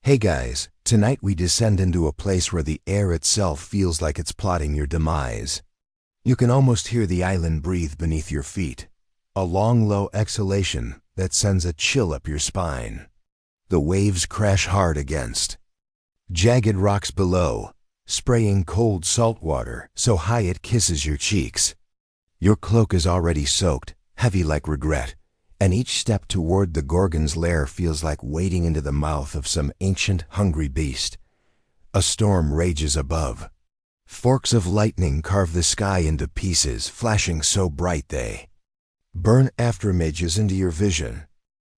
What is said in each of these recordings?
Hey guys, tonight we descend into a place where the air itself feels like it's plotting your demise. You can almost hear the island breathe beneath your feet, a long low exhalation that sends a chill up your spine. The waves crash hard against jagged rocks below, spraying cold salt water so high it kisses your cheeks. Your cloak is already soaked, heavy like regret, and each step toward the Gorgon's lair feels like wading into the mouth of some ancient, hungry beast. A storm rages above. Forks of lightning carve the sky into pieces, flashing so bright they burn afterimages into your vision.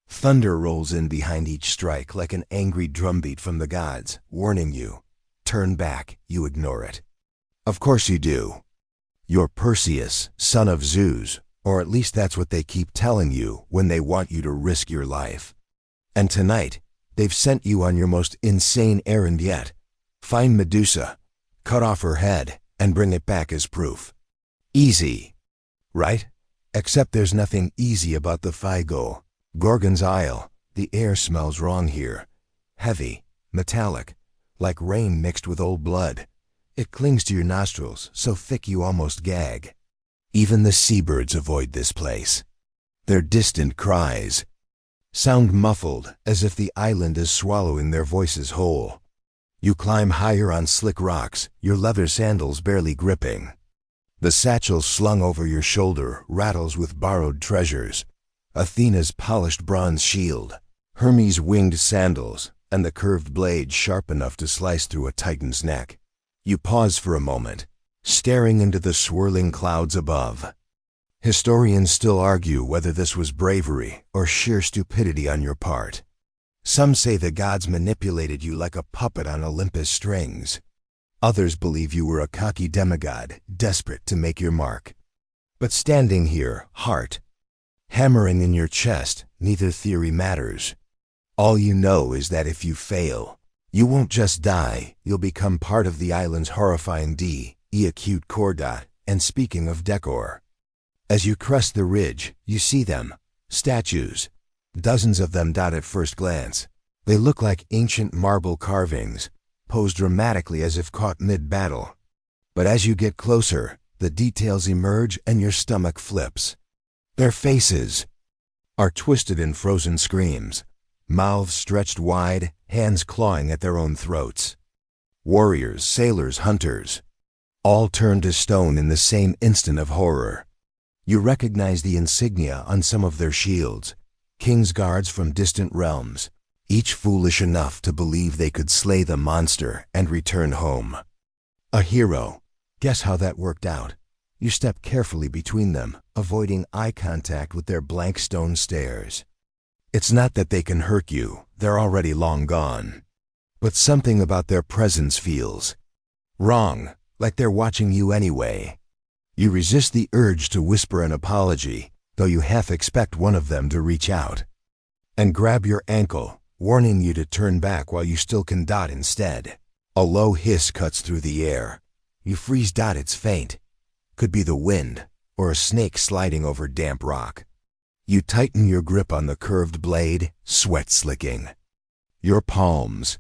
Thunder rolls in behind each strike like an angry drumbeat from the gods, warning you. Turn back, you ignore it. Of course you do. You're Perseus, son of Zeus, or at least that's what they keep telling you when they want you to risk your life. And tonight, they've sent you on your most insane errand yet. Find Medusa, cut off her head, and bring it back as proof. Easy, right? Except there's nothing easy about the Figo. Gorgon's Isle. The air smells wrong here. Heavy, metallic, like rain mixed with old blood. It clings to your nostrils, so thick you almost gag. Even the seabirds avoid this place. Their distant cries sound muffled, as if the island is swallowing their voices whole. You climb higher on slick rocks, your leather sandals barely gripping. The satchel slung over your shoulder rattles with borrowed treasures. Athena's polished bronze shield, Hermes' winged sandals, and the curved blade sharp enough to slice through a titan's neck. You pause for a moment, staring into the swirling clouds above. Historians still argue whether this was bravery or sheer stupidity on your part. Some say the gods manipulated you like a puppet on Olympus strings. Others believe you were a cocky demigod, desperate to make your mark. But standing here, heart hammering in your chest, neither theory matters. All you know is that if you fail, you won't just die, you'll become part of the island's horrifying acute corda. And speaking of decor, as you crest the ridge, you see them, statues. Dozens of them dot at first glance. They look like ancient marble carvings, posed dramatically as if caught mid-battle. But as you get closer, the details emerge and your stomach flips. Their faces are twisted in frozen screams, mouths stretched wide, hands clawing at their own throats. Warriors, sailors, hunters, all turned to stone in the same instant of horror. You recognize the insignia on some of their shields, king's guards from distant realms, each foolish enough to believe they could slay the monster and return home. A hero. Guess how that worked out? You step carefully between them, avoiding eye contact with their blank stone stares. It's not that they can hurt you, they're already long gone. But something about their presence feels wrong, like they're watching you anyway. You resist the urge to whisper an apology, though you half expect one of them to reach out and grab your ankle, warning you to turn back while you still can dot instead. A low hiss cuts through the air. You freeze. It's faint. Could be the wind, or a snake sliding over damp rock. You tighten your grip on the curved blade, sweat slicking your palms.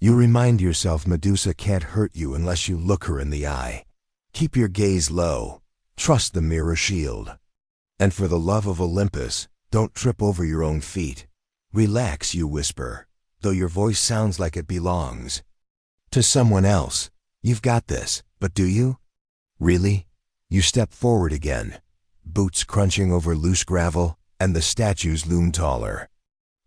You remind yourself Medusa can't hurt you unless you look her in the eye. Keep your gaze low. Trust the mirror shield. And for the love of Olympus, don't trip over your own feet. Relax, you whisper, though your voice sounds like it belongs to someone else. You've got this, but do you? Really? You step forward again, boots crunching over loose gravel, and the statues loom taller.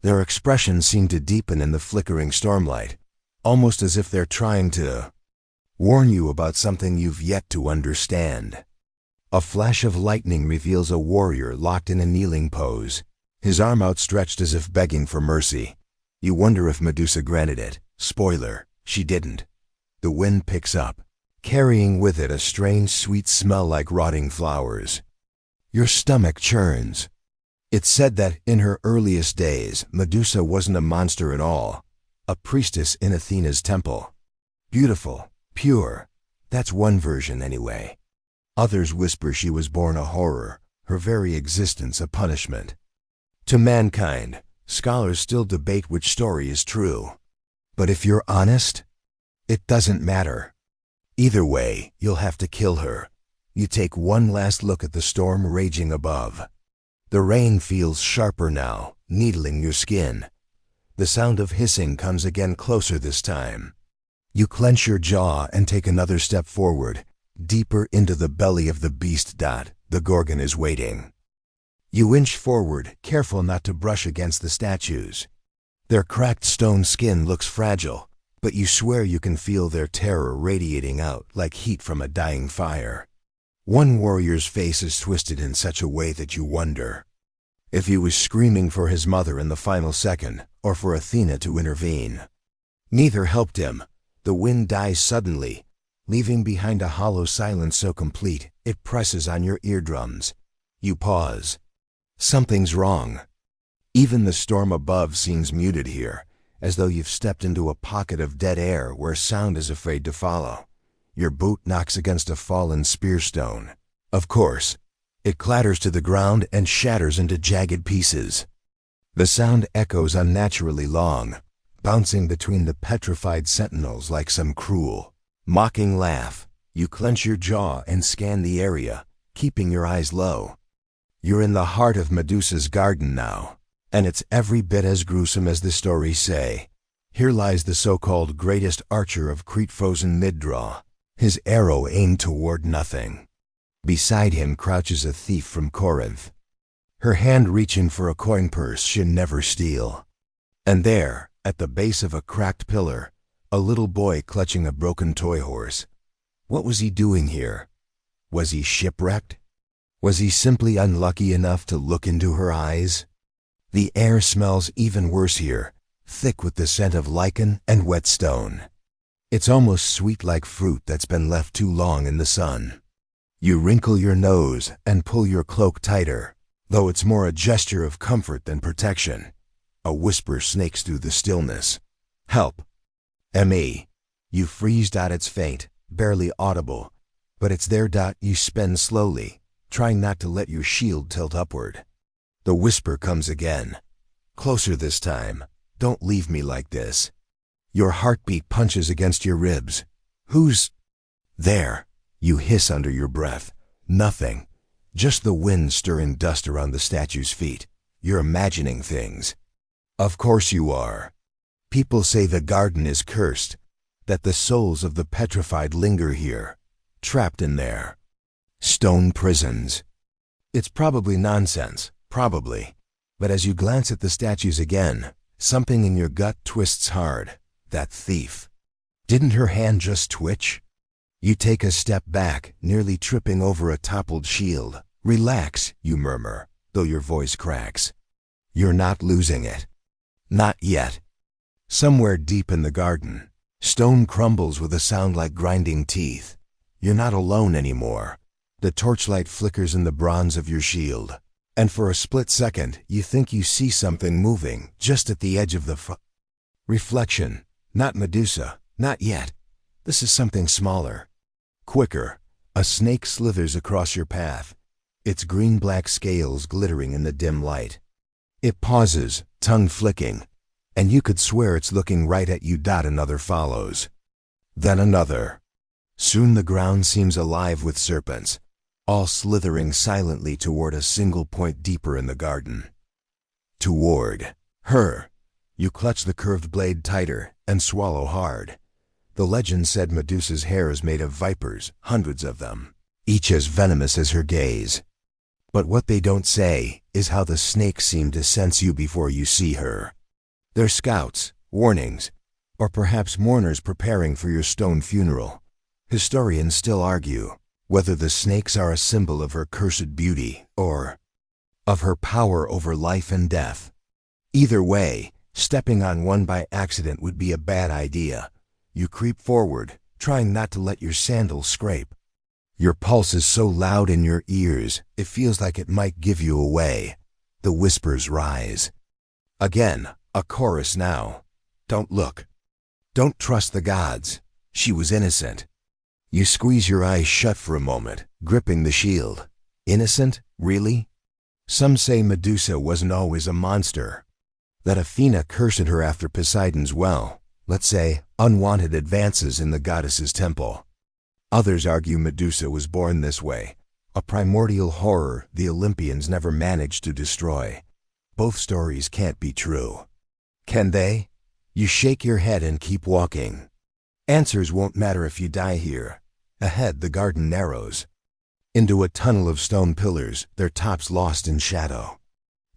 Their expressions seem to deepen in the flickering stormlight, almost as if they're trying to warn you about something you've yet to understand. A flash of lightning reveals a warrior locked in a kneeling pose, his arm outstretched as if begging for mercy. You wonder if Medusa granted it. Spoiler, she didn't. The wind picks up, carrying with it a strange sweet smell like rotting flowers. Your stomach churns. It's said that in her earliest days, Medusa wasn't a monster at all, a priestess in Athena's temple. Beautiful, pure. That's one version anyway. Others whisper she was born a horror, her very existence a punishment. To mankind, scholars still debate which story is true. But if you're honest, it doesn't matter. Either way, you'll have to kill her. You take one last look at the storm raging above. The rain feels sharper now, needling your skin. The sound of hissing comes again, closer this time. You clench your jaw and take another step forward, deeper into the belly of the beast. The Gorgon is waiting. You inch forward, careful not to brush against the statues. Their cracked stone skin looks fragile, but you swear you can feel their terror radiating out like heat from a dying fire. One warrior's face is twisted in such a way that you wonder if he was screaming for his mother in the final second, or for Athena to intervene. Neither helped him. The wind dies suddenly, leaving behind a hollow silence so complete it presses on your eardrums. You pause. Something's wrong. Even the storm above seems muted here, as though you've stepped into a pocket of dead air where sound is afraid to follow. Your boot knocks against a fallen spear stone. Of course, it clatters to the ground and shatters into jagged pieces. The sound echoes unnaturally long, bouncing between the petrified sentinels like some cruel, mocking laugh. You clench your jaw and scan the area, keeping your eyes low. You're in the heart of Medusa's garden now, and it's every bit as gruesome as the stories say. Here lies the so-called greatest archer of Crete, frozen mid-draw, his arrow aimed toward nothing. Beside him crouches a thief from Corinth, her hand reaching for a coin purse she'd never steal. And there, at the base of a cracked pillar, a little boy clutching a broken toy horse. What was he doing here? Was he shipwrecked? Was he simply unlucky enough to look into her eyes? The air smells even worse here, thick with the scent of lichen and wet stone. It's almost sweet, like fruit that's been left too long in the sun. You wrinkle your nose and pull your cloak tighter, though it's more a gesture of comfort than protection. A whisper snakes through the stillness. Help. M.E. You freeze. It's faint, barely audible, but it's there. You spin slowly, trying not to let your shield tilt upward. The whisper comes again. Closer this time. Don't leave me like this. Your heartbeat punches against your ribs. Who's there? You hiss under your breath. Nothing. Just the wind stirring dust around the statue's feet. You're imagining things. Of course you are. People say the garden is cursed, that the souls of the petrified linger here, trapped in there. Stone prisons. It's probably nonsense, probably. But as you glance at the statues again, something in your gut twists hard. That thief. Didn't her hand just twitch? You take a step back, nearly tripping over a toppled shield. Relax, you murmur, though your voice cracks. You're not losing it. Not yet. Somewhere deep in the garden, stone crumbles with a sound like grinding teeth. You're not alone anymore. The torchlight flickers in the bronze of your shield, and for a split second you think you see something moving just at the edge of the reflection. Not Medusa, not yet. This is something smaller. Quicker, a snake slithers across your path, its green-black scales glittering in the dim light. It pauses, tongue flicking, and you could swear it's looking right at you. Another follows. Then another. Soon the ground seems alive with serpents, all slithering silently toward a single point deeper in the garden. Toward her. You clutch the curved blade tighter and swallow hard. The legend said Medusa's hair is made of vipers, hundreds of them, each as venomous as her gaze. But what they don't say is how the snakes seem to sense you before you see her. They're scouts, warnings, or perhaps mourners preparing for your stone funeral. Historians still argue whether the snakes are a symbol of her cursed beauty or of her power over life and death. Either way, stepping on one by accident would be a bad idea. You creep forward, trying not to let your sandals scrape. Your pulse is so loud in your ears, it feels like it might give you away. The whispers rise. Again, a chorus now. Don't look. Don't trust the gods. She was innocent. You squeeze your eyes shut for a moment, gripping the shield. Innocent? Really? Some say Medusa wasn't always a monster, that Athena cursed her after Poseidon's well, let's say, unwanted advances in the goddess's temple. Others argue Medusa was born this way, a primordial horror the Olympians never managed to destroy. Both stories can't be true. Can they? You shake your head and keep walking. Answers won't matter if you die here. Ahead the garden narrows into a tunnel of stone pillars, their tops lost in shadow.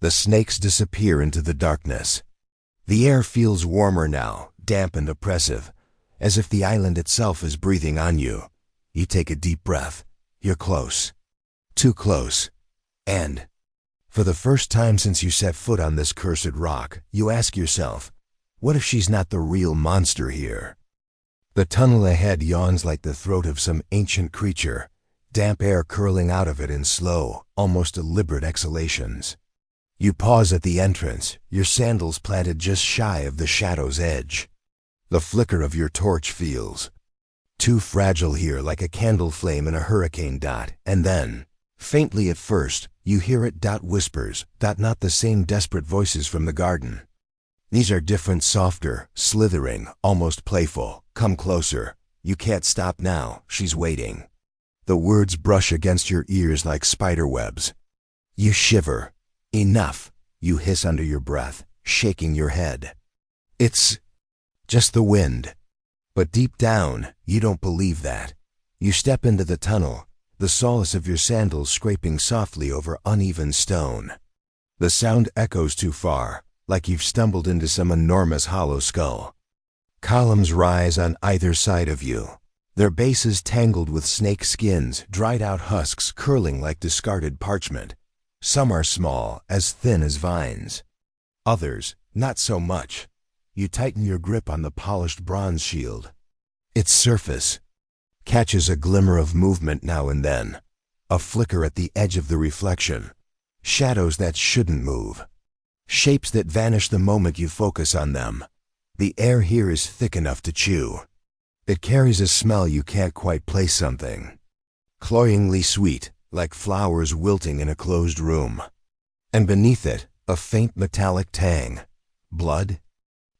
The snakes disappear into the darkness. The air feels warmer now, damp and oppressive, as if the island itself is breathing on you. You take a deep breath. You're close. Too close. And, for the first time since you set foot on this cursed rock, you ask yourself, what if she's not the real monster here? The tunnel ahead yawns like the throat of some ancient creature, damp air curling out of it in slow, almost deliberate exhalations. You pause at the entrance, your sandals planted just shy of the shadow's edge. The flicker of your torch feels too fragile here, like a candle flame in a hurricane dot, and then, faintly at first, you hear it whispers, not the same desperate voices from the garden. These are different, softer, slithering, almost playful. Come closer. You can't stop now, she's waiting. The words brush against your ears like spider webs. You shiver. Enough, you hiss under your breath, shaking your head. It's just the wind. But deep down, you don't believe that. You step into the tunnel, the soles of your sandals scraping softly over uneven stone. The sound echoes too far, like you've stumbled into some enormous hollow skull. Columns rise on either side of you, their bases tangled with snake skins, dried out husks curling like discarded parchment. Some are small, as thin as vines. Others, not so much. You tighten your grip on the polished bronze shield. Its surface catches a glimmer of movement now and then, a flicker at the edge of the reflection, shadows that shouldn't move, shapes that vanish the moment you focus on them. The air here is thick enough to chew. It carries a smell you can't quite place something. Cloyingly sweet, like flowers wilting in a closed room. And beneath it, a faint metallic tang. Blood?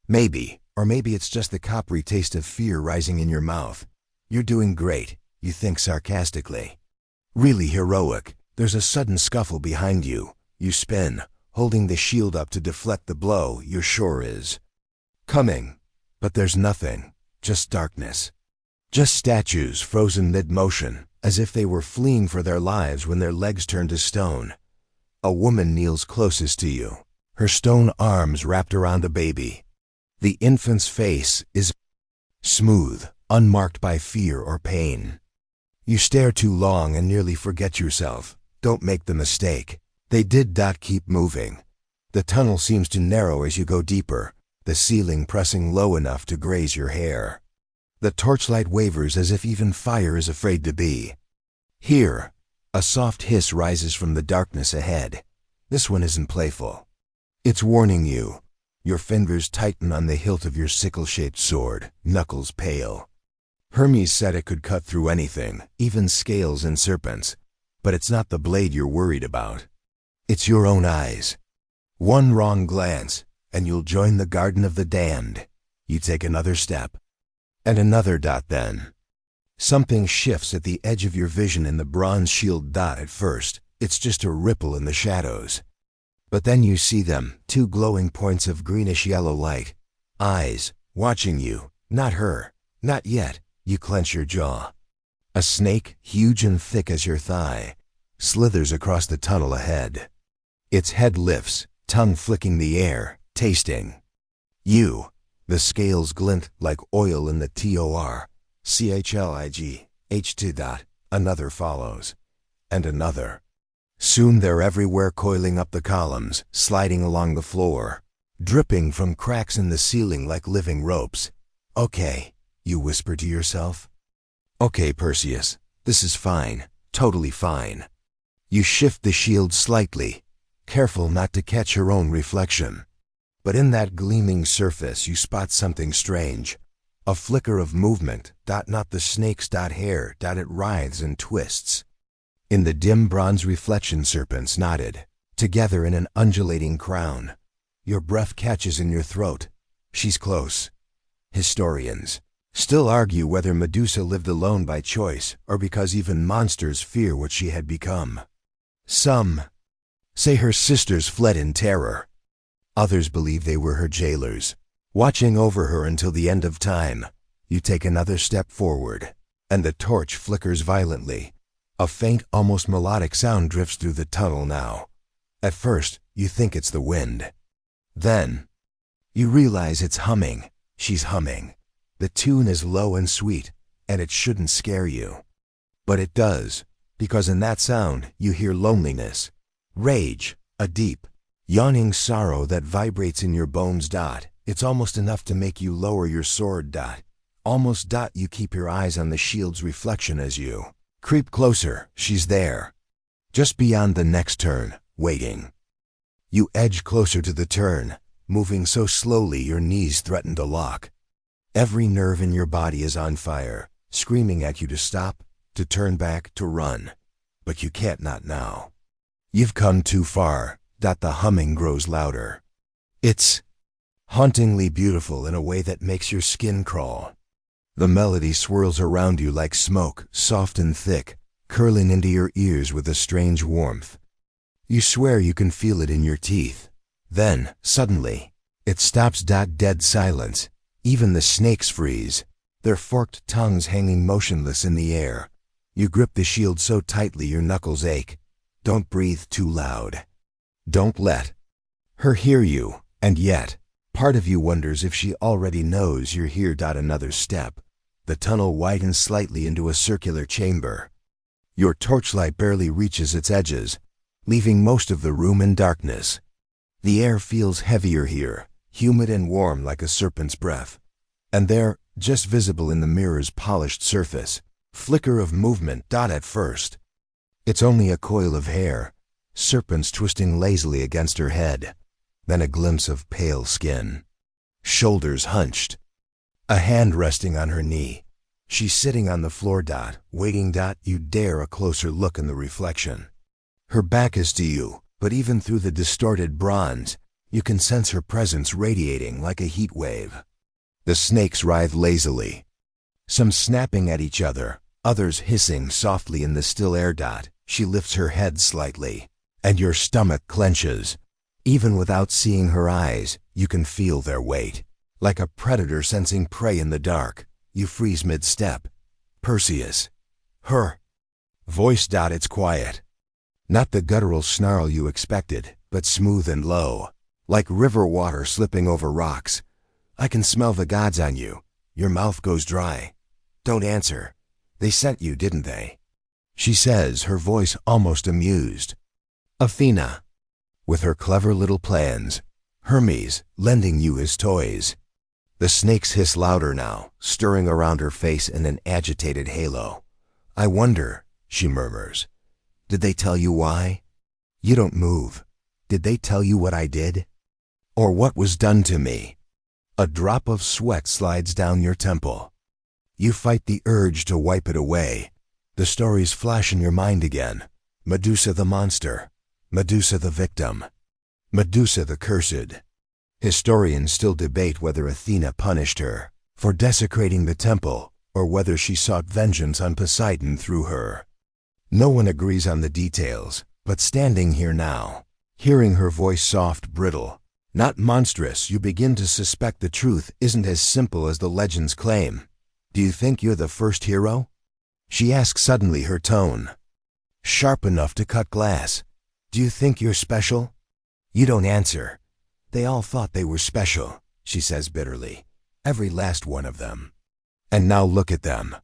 Maybe, or maybe it's just the coppery taste of fear rising in your mouth. You're doing great, you think sarcastically. Really heroic. There's a sudden scuffle behind you. You spin, holding the shield up to deflect the blow you're sure is coming. But there's nothing, just darkness. Just statues frozen mid-motion, as if they were fleeing for their lives when their legs turn to stone. A woman kneels closest to you, her stone arms wrapped around a baby. The infant's face is smooth, unmarked by fear or pain. You stare too long and nearly forget yourself. Don't make the mistake. They did keep moving. The tunnel seems to narrow as you go deeper, the ceiling pressing low enough to graze your hair. The torchlight wavers as if even fire is afraid to be. Here, a soft hiss rises from the darkness ahead. This one isn't playful. It's warning you. Your fingers tighten on the hilt of your sickle-shaped sword, knuckles pale. Hermes said it could cut through anything, even scales and serpents. But it's not the blade you're worried about. It's your own eyes. One wrong glance, and you'll join the Garden of the Damned. You take another step. And another then. Something shifts at the edge of your vision in the bronze shield. At first, it's just a ripple in the shadows. But then you see them, two glowing points of greenish-yellow light. Eyes, watching you, not her, not yet. You clench your jaw. A snake, huge and thick as your thigh, slithers across the tunnel ahead. Its head lifts, tongue flicking the air, tasting. You. The scales glint like oil in the torchlight. Another follows. And another. Soon they're everywhere, coiling up the columns, sliding along the floor, dripping from cracks in the ceiling like living ropes. Okay, you whisper to yourself. Okay, Perseus, this is fine, totally fine. You shift the shield slightly, careful not to catch your own reflection. But in that gleaming surface you spot something strange. A flicker of movement, not the snake's hair, it writhes and twists. In the dim bronze reflection, serpents knotted, together in an undulating crown. Your breath catches in your throat. She's close. Historians still argue whether Medusa lived alone by choice or because even monsters fear what she had become. Some say her sisters fled in terror. Others believe they were her jailers, watching over her until the end of time. You take another step forward, and the torch flickers violently. A faint, almost melodic sound drifts through the tunnel now. At first, you think it's the wind. Then, you realize it's humming. She's humming. The tune is low and sweet, and it shouldn't scare you. But it does, because in that sound you hear loneliness, rage, a deep, yawning sorrow that vibrates in your bones. It's almost enough to make you lower your sword. Almost. You keep your eyes on the shield's reflection as you creep closer. She's there, just beyond the next turn, waiting. You edge closer to the turn, moving so slowly your knees threaten to lock. Every nerve in your body is on fire, screaming at you to stop, to turn back, to run. But you can't, not now. You've come too far. The humming grows louder. It's hauntingly beautiful in a way that makes your skin crawl. The melody swirls around you like smoke, soft and thick, curling into your ears with a strange warmth. You swear you can feel it in your teeth. Then, suddenly, it stops. Dead silence. Even the snakes freeze, their forked tongues hanging motionless in the air. You grip the shield so tightly your knuckles ache. Don't breathe too loud. Don't let her hear you, and yet, part of you wonders if she already knows you're here. Another step. The tunnel widens slightly into a circular chamber. Your torchlight barely reaches its edges, leaving most of the room in darkness. The air feels heavier here, humid and warm like a serpent's breath. And there, just visible in the mirror's polished surface, flicker of movement. At first, it's only a coil of hair, serpents twisting lazily against her head. Then a glimpse of pale skin, shoulders hunched, a hand resting on her knee. She's sitting on the floor. Waiting. You dare a closer look in the reflection. Her back is to you, but even through the distorted bronze, you can sense her presence radiating like a heat wave. The snakes writhe lazily, some snapping at each other, others hissing softly in the still air. She lifts her head slightly, and your stomach clenches. Even without seeing her eyes, you can feel their weight. Like a predator sensing prey in the dark, you freeze mid-step. Perseus. Her voice. It's quiet. Not the guttural snarl you expected, but smooth and low, like river water slipping over rocks. I can smell the gods on you. Your mouth goes dry. Don't answer. They sent you, didn't they? She says, her voice almost amused. Athena, with her clever little plans. Hermes, lending you his toys. The snakes hiss louder now, stirring around her face in an agitated halo. I wonder, she murmurs. Did they tell you why? You don't move. Did they tell you what I did? Or what was done to me? A drop of sweat slides down your temple. You fight the urge to wipe it away. The stories flash in your mind again. Medusa the monster. Medusa the victim. Medusa the cursed. Historians still debate whether Athena punished her for desecrating the temple or whether she sought vengeance on Poseidon through her. No one agrees on the details, but standing here now, hearing her voice soft, brittle, not monstrous, you begin to suspect the truth isn't as simple as the legends claim. Do you think you're the first hero? She asks suddenly, her tone sharp enough to cut glass. Do you think you're special? You don't answer. They all thought they were special, she says bitterly. Every last one of them. And now look at them.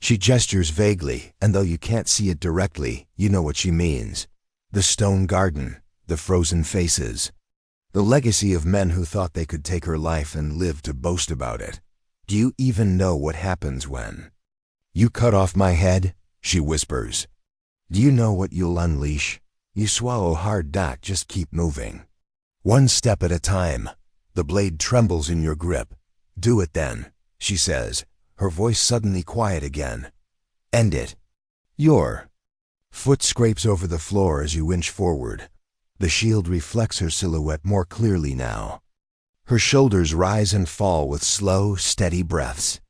She gestures vaguely, and though you can't see it directly, you know what she means. The stone garden, the frozen faces. The legacy of men who thought they could take her life and live to boast about it. Do you even know what happens when you cut off my head? She whispers. Do you know what you'll unleash? You swallow hard. Just keep moving. One step at a time. The blade trembles in your grip. Do it then, she says, her voice suddenly quiet again. End it. Your foot scrapes over the floor as you inch forward. The shield reflects her silhouette more clearly now. Her shoulders rise and fall with slow, steady breaths.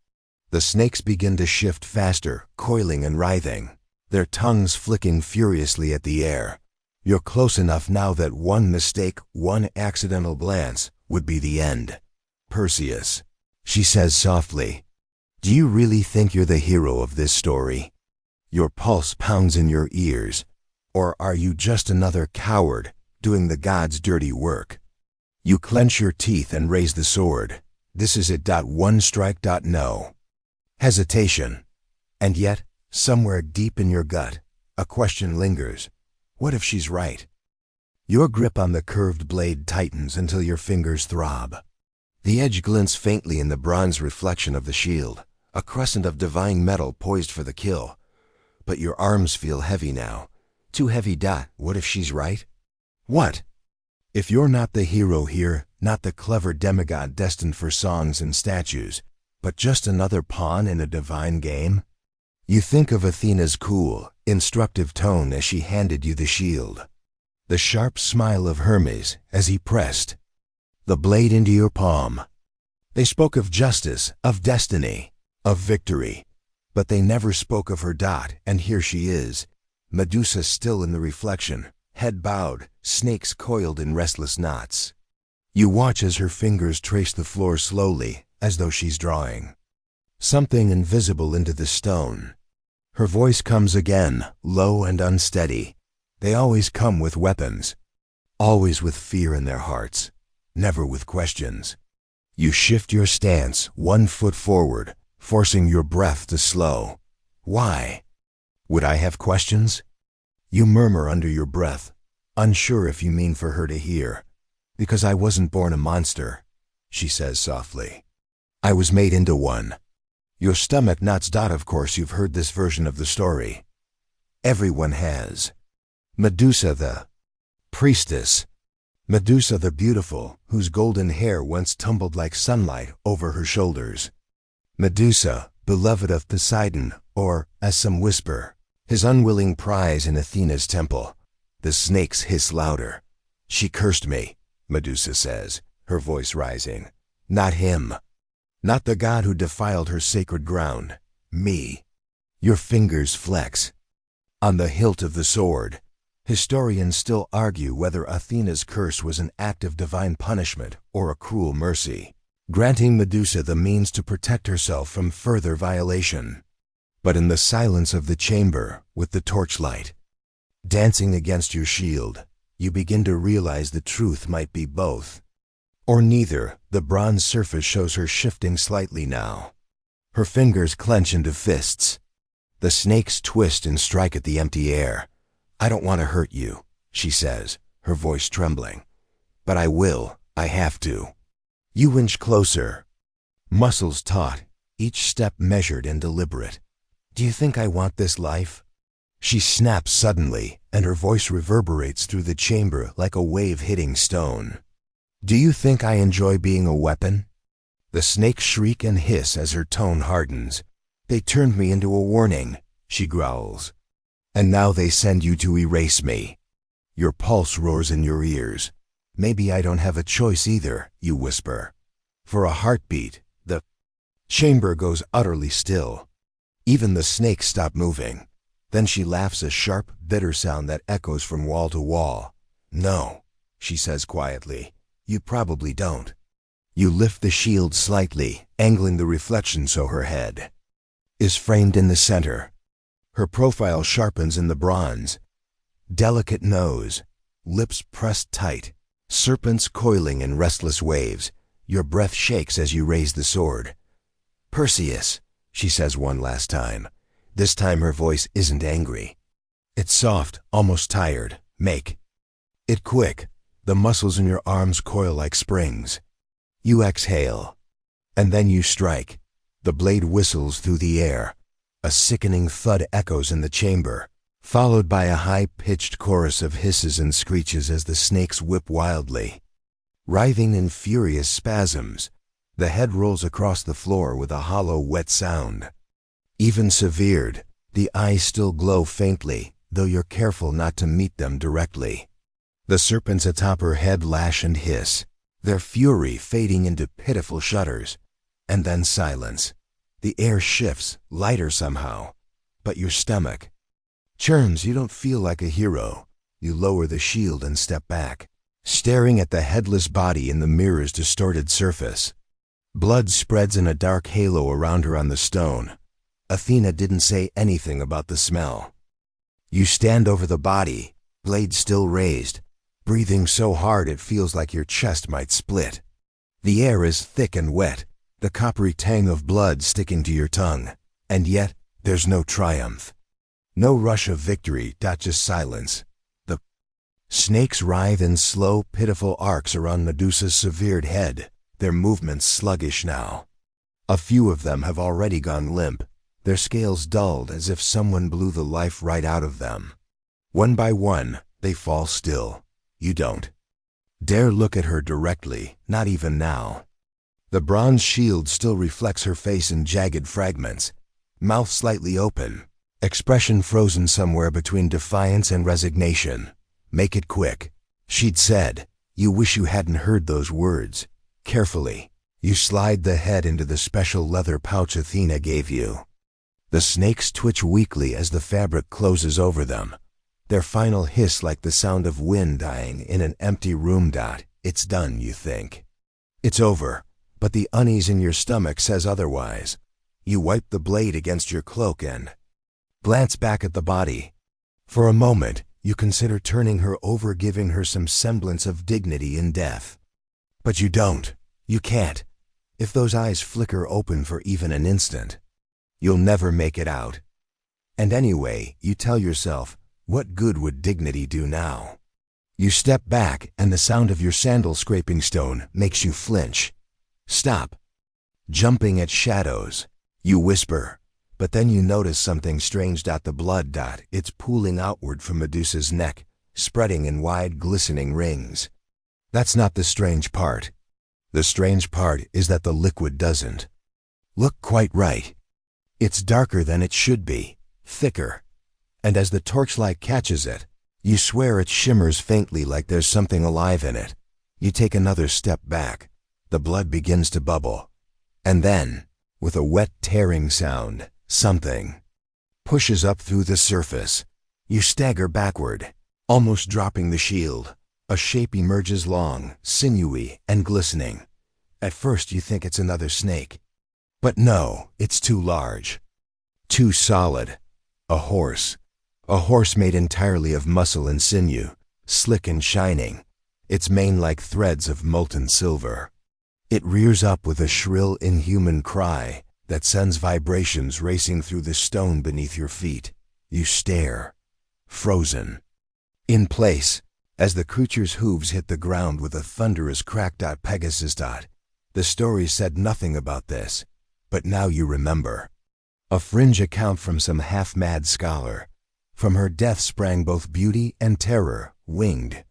The snakes begin to shift faster, coiling and writhing, their tongues flicking furiously at the air. You're close enough now that one mistake, one accidental glance, would be the end. Perseus, she says softly, do you really think you're the hero of this story? Your pulse pounds in your ears. Or are you just another coward, doing the gods' dirty work? You clench your teeth and raise the sword. This is it. One strike. No. Hesitation. And yet, somewhere deep in your gut, a question lingers. What if she's right? Your grip on the curved blade tightens until your fingers throb. The edge glints faintly in the bronze reflection of the shield, a crescent of divine metal poised for the kill. But your arms feel heavy now. Too heavy. What if she's right? What? If you're not the hero here, not the clever demigod destined for songs and statues, but just another pawn in a divine game? You think of Athena's cool, instructive tone as she handed you the shield. The sharp smile of Hermes as he pressed the blade into your palm. They spoke of justice, of destiny, of victory, but they never spoke of her. And here she is, Medusa still in the reflection, head bowed, snakes coiled in restless knots. You watch as her fingers trace the floor slowly, as though she's drawing something invisible into the stone. Her voice comes again, low and unsteady. They always come with weapons, always with fear in their hearts, never with questions. You shift your stance, 1 foot forward, forcing your breath to slow. Why? Would I have questions? You murmur under your breath, unsure if you mean for her to hear. Because I wasn't born a monster, she says softly. I was made into one. Your stomach knots. Of course you've heard this version of the story. Everyone has. Medusa the priestess. Medusa the beautiful, whose golden hair once tumbled like sunlight over her shoulders. Medusa, beloved of Poseidon, or, as some whisper, his unwilling prize in Athena's temple. The snakes hiss louder. She cursed me, Medusa says, her voice rising. Not him. Not the god who defiled her sacred ground. Me. Your fingers flex. On the hilt of the sword. Historians still argue whether Athena's curse was an act of divine punishment or a cruel mercy, granting Medusa the means to protect herself from further violation. But in the silence of the chamber, with the torchlight dancing against your shield, you begin to realize the truth might be both. Or neither. The bronze surface shows her shifting slightly now. Her fingers clench into fists. The snakes twist and strike at the empty air. I don't want to hurt you, she says, her voice trembling. But I will. I have to. You inch closer. Muscles taut, each step measured and deliberate. Do you think I want this life? She snaps suddenly, and her voice reverberates through the chamber like a wave hitting stone. Do you think I enjoy being a weapon? The snakes shriek and hiss as her tone hardens. They turned me into a warning, she growls. And now they send you to erase me. Your pulse roars in your ears. Maybe I don't have a choice either, you whisper. For a heartbeat, the chamber goes utterly still. Even the snakes stop moving. Then she laughs, a sharp, bitter sound that echoes from wall to wall. No, she says quietly. You probably don't. You lift the shield slightly, angling the reflection so her head is framed in the center. Her profile sharpens in the bronze. Delicate nose, lips pressed tight, serpents coiling in restless waves. Your breath shakes as you raise the sword. Perseus, she says one last time. This time her voice isn't angry. It's soft, almost tired. Make it quick. The muscles in your arms coil like springs. You exhale. And then you strike. The blade whistles through the air. A sickening thud echoes in the chamber, followed by a high-pitched chorus of hisses and screeches as the snakes whip wildly. Writhing in furious spasms, the head rolls across the floor with a hollow, wet sound. Even severed, the eyes still glow faintly, though you're careful not to meet them directly. The serpents atop her head lash and hiss. their fury fading into pitiful shudders. And then silence. The air shifts, lighter somehow, but your stomach churns. You don't feel like a hero. You lower the shield and step back, staring at the headless body in the mirror's distorted surface. Blood spreads in a dark halo around her on the stone. Athena didn't say anything about the smell. You stand over the body, blade still raised, breathing so hard it feels like your chest might split. The air is thick and wet, the coppery tang of blood sticking to your tongue. And yet, there's no triumph. No rush of victory, just silence. The snakes writhe in slow, pitiful arcs around Medusa's severed head, their movements sluggish now. A few of them have already gone limp, their scales dulled as if someone blew the life right out of them. One by one, they fall still. You don't dare look at her directly, not even now. The bronze shield still reflects her face in jagged fragments, mouth slightly open, expression frozen somewhere between defiance and resignation. "Make it quick," she'd said. You wish you hadn't heard those words. Carefully, you slide the head into the special leather pouch Athena gave you. The snakes twitch weakly as the fabric closes over them, their final hiss like the sound of wind dying in an empty room. It's done, you think. It's over, but the unease in your stomach says otherwise. You wipe the blade against your cloak and glance back at the body. For a moment, you consider turning her over, giving her some semblance of dignity in death. But you don't. You can't. If those eyes flicker open for even an instant, you'll never make it out. And anyway, you tell yourself, what good would dignity do now? You step back, and the sound of your sandal scraping stone makes you flinch. Stop. Jumping at shadows. You whisper, but then you notice something strange. The blood. It's pooling outward from Medusa's neck, spreading in wide, glistening rings. That's not the strange part. The strange part is that the liquid doesn't look quite right. It's darker than it should be, thicker. And as the torchlight catches it, you swear it shimmers faintly like there's something alive in it. You take another step back. The blood begins to bubble. And then, with a wet tearing sound, something pushes up through the surface. You stagger backward, almost dropping the shield. A shape emerges, long, sinewy, and glistening. At first you think it's another snake. But no, it's too large. Too solid. A horse. A horse made entirely of muscle and sinew, slick and shining, its mane like threads of molten silver. It rears up with a shrill, inhuman cry that sends vibrations racing through the stone beneath your feet. You stare, frozen, in place, as the creature's hooves hit the ground with a thunderous crack. Pegasus. The story said nothing about this, but now you remember. A fringe account from some half-mad scholar. From her death sprang both beauty and terror, winged,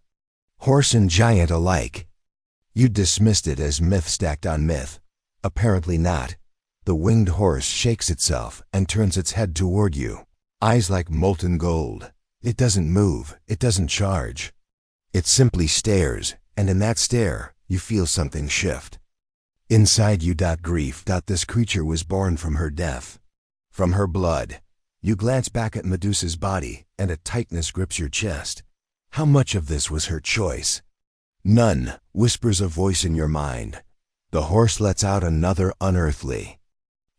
horse and giant alike. You dismissed it as myth stacked on myth. Apparently not. The winged horse shakes itself and turns its head toward you, eyes like molten gold. It doesn't move, it doesn't charge. It simply stares, and in that stare, you feel something shift. Inside you. Grief. This creature was born from her death, from her blood. You glance back at Medusa's body, and a tightness grips your chest. How much of this was her choice? None, whispers a voice in your mind. The horse lets out another unearthly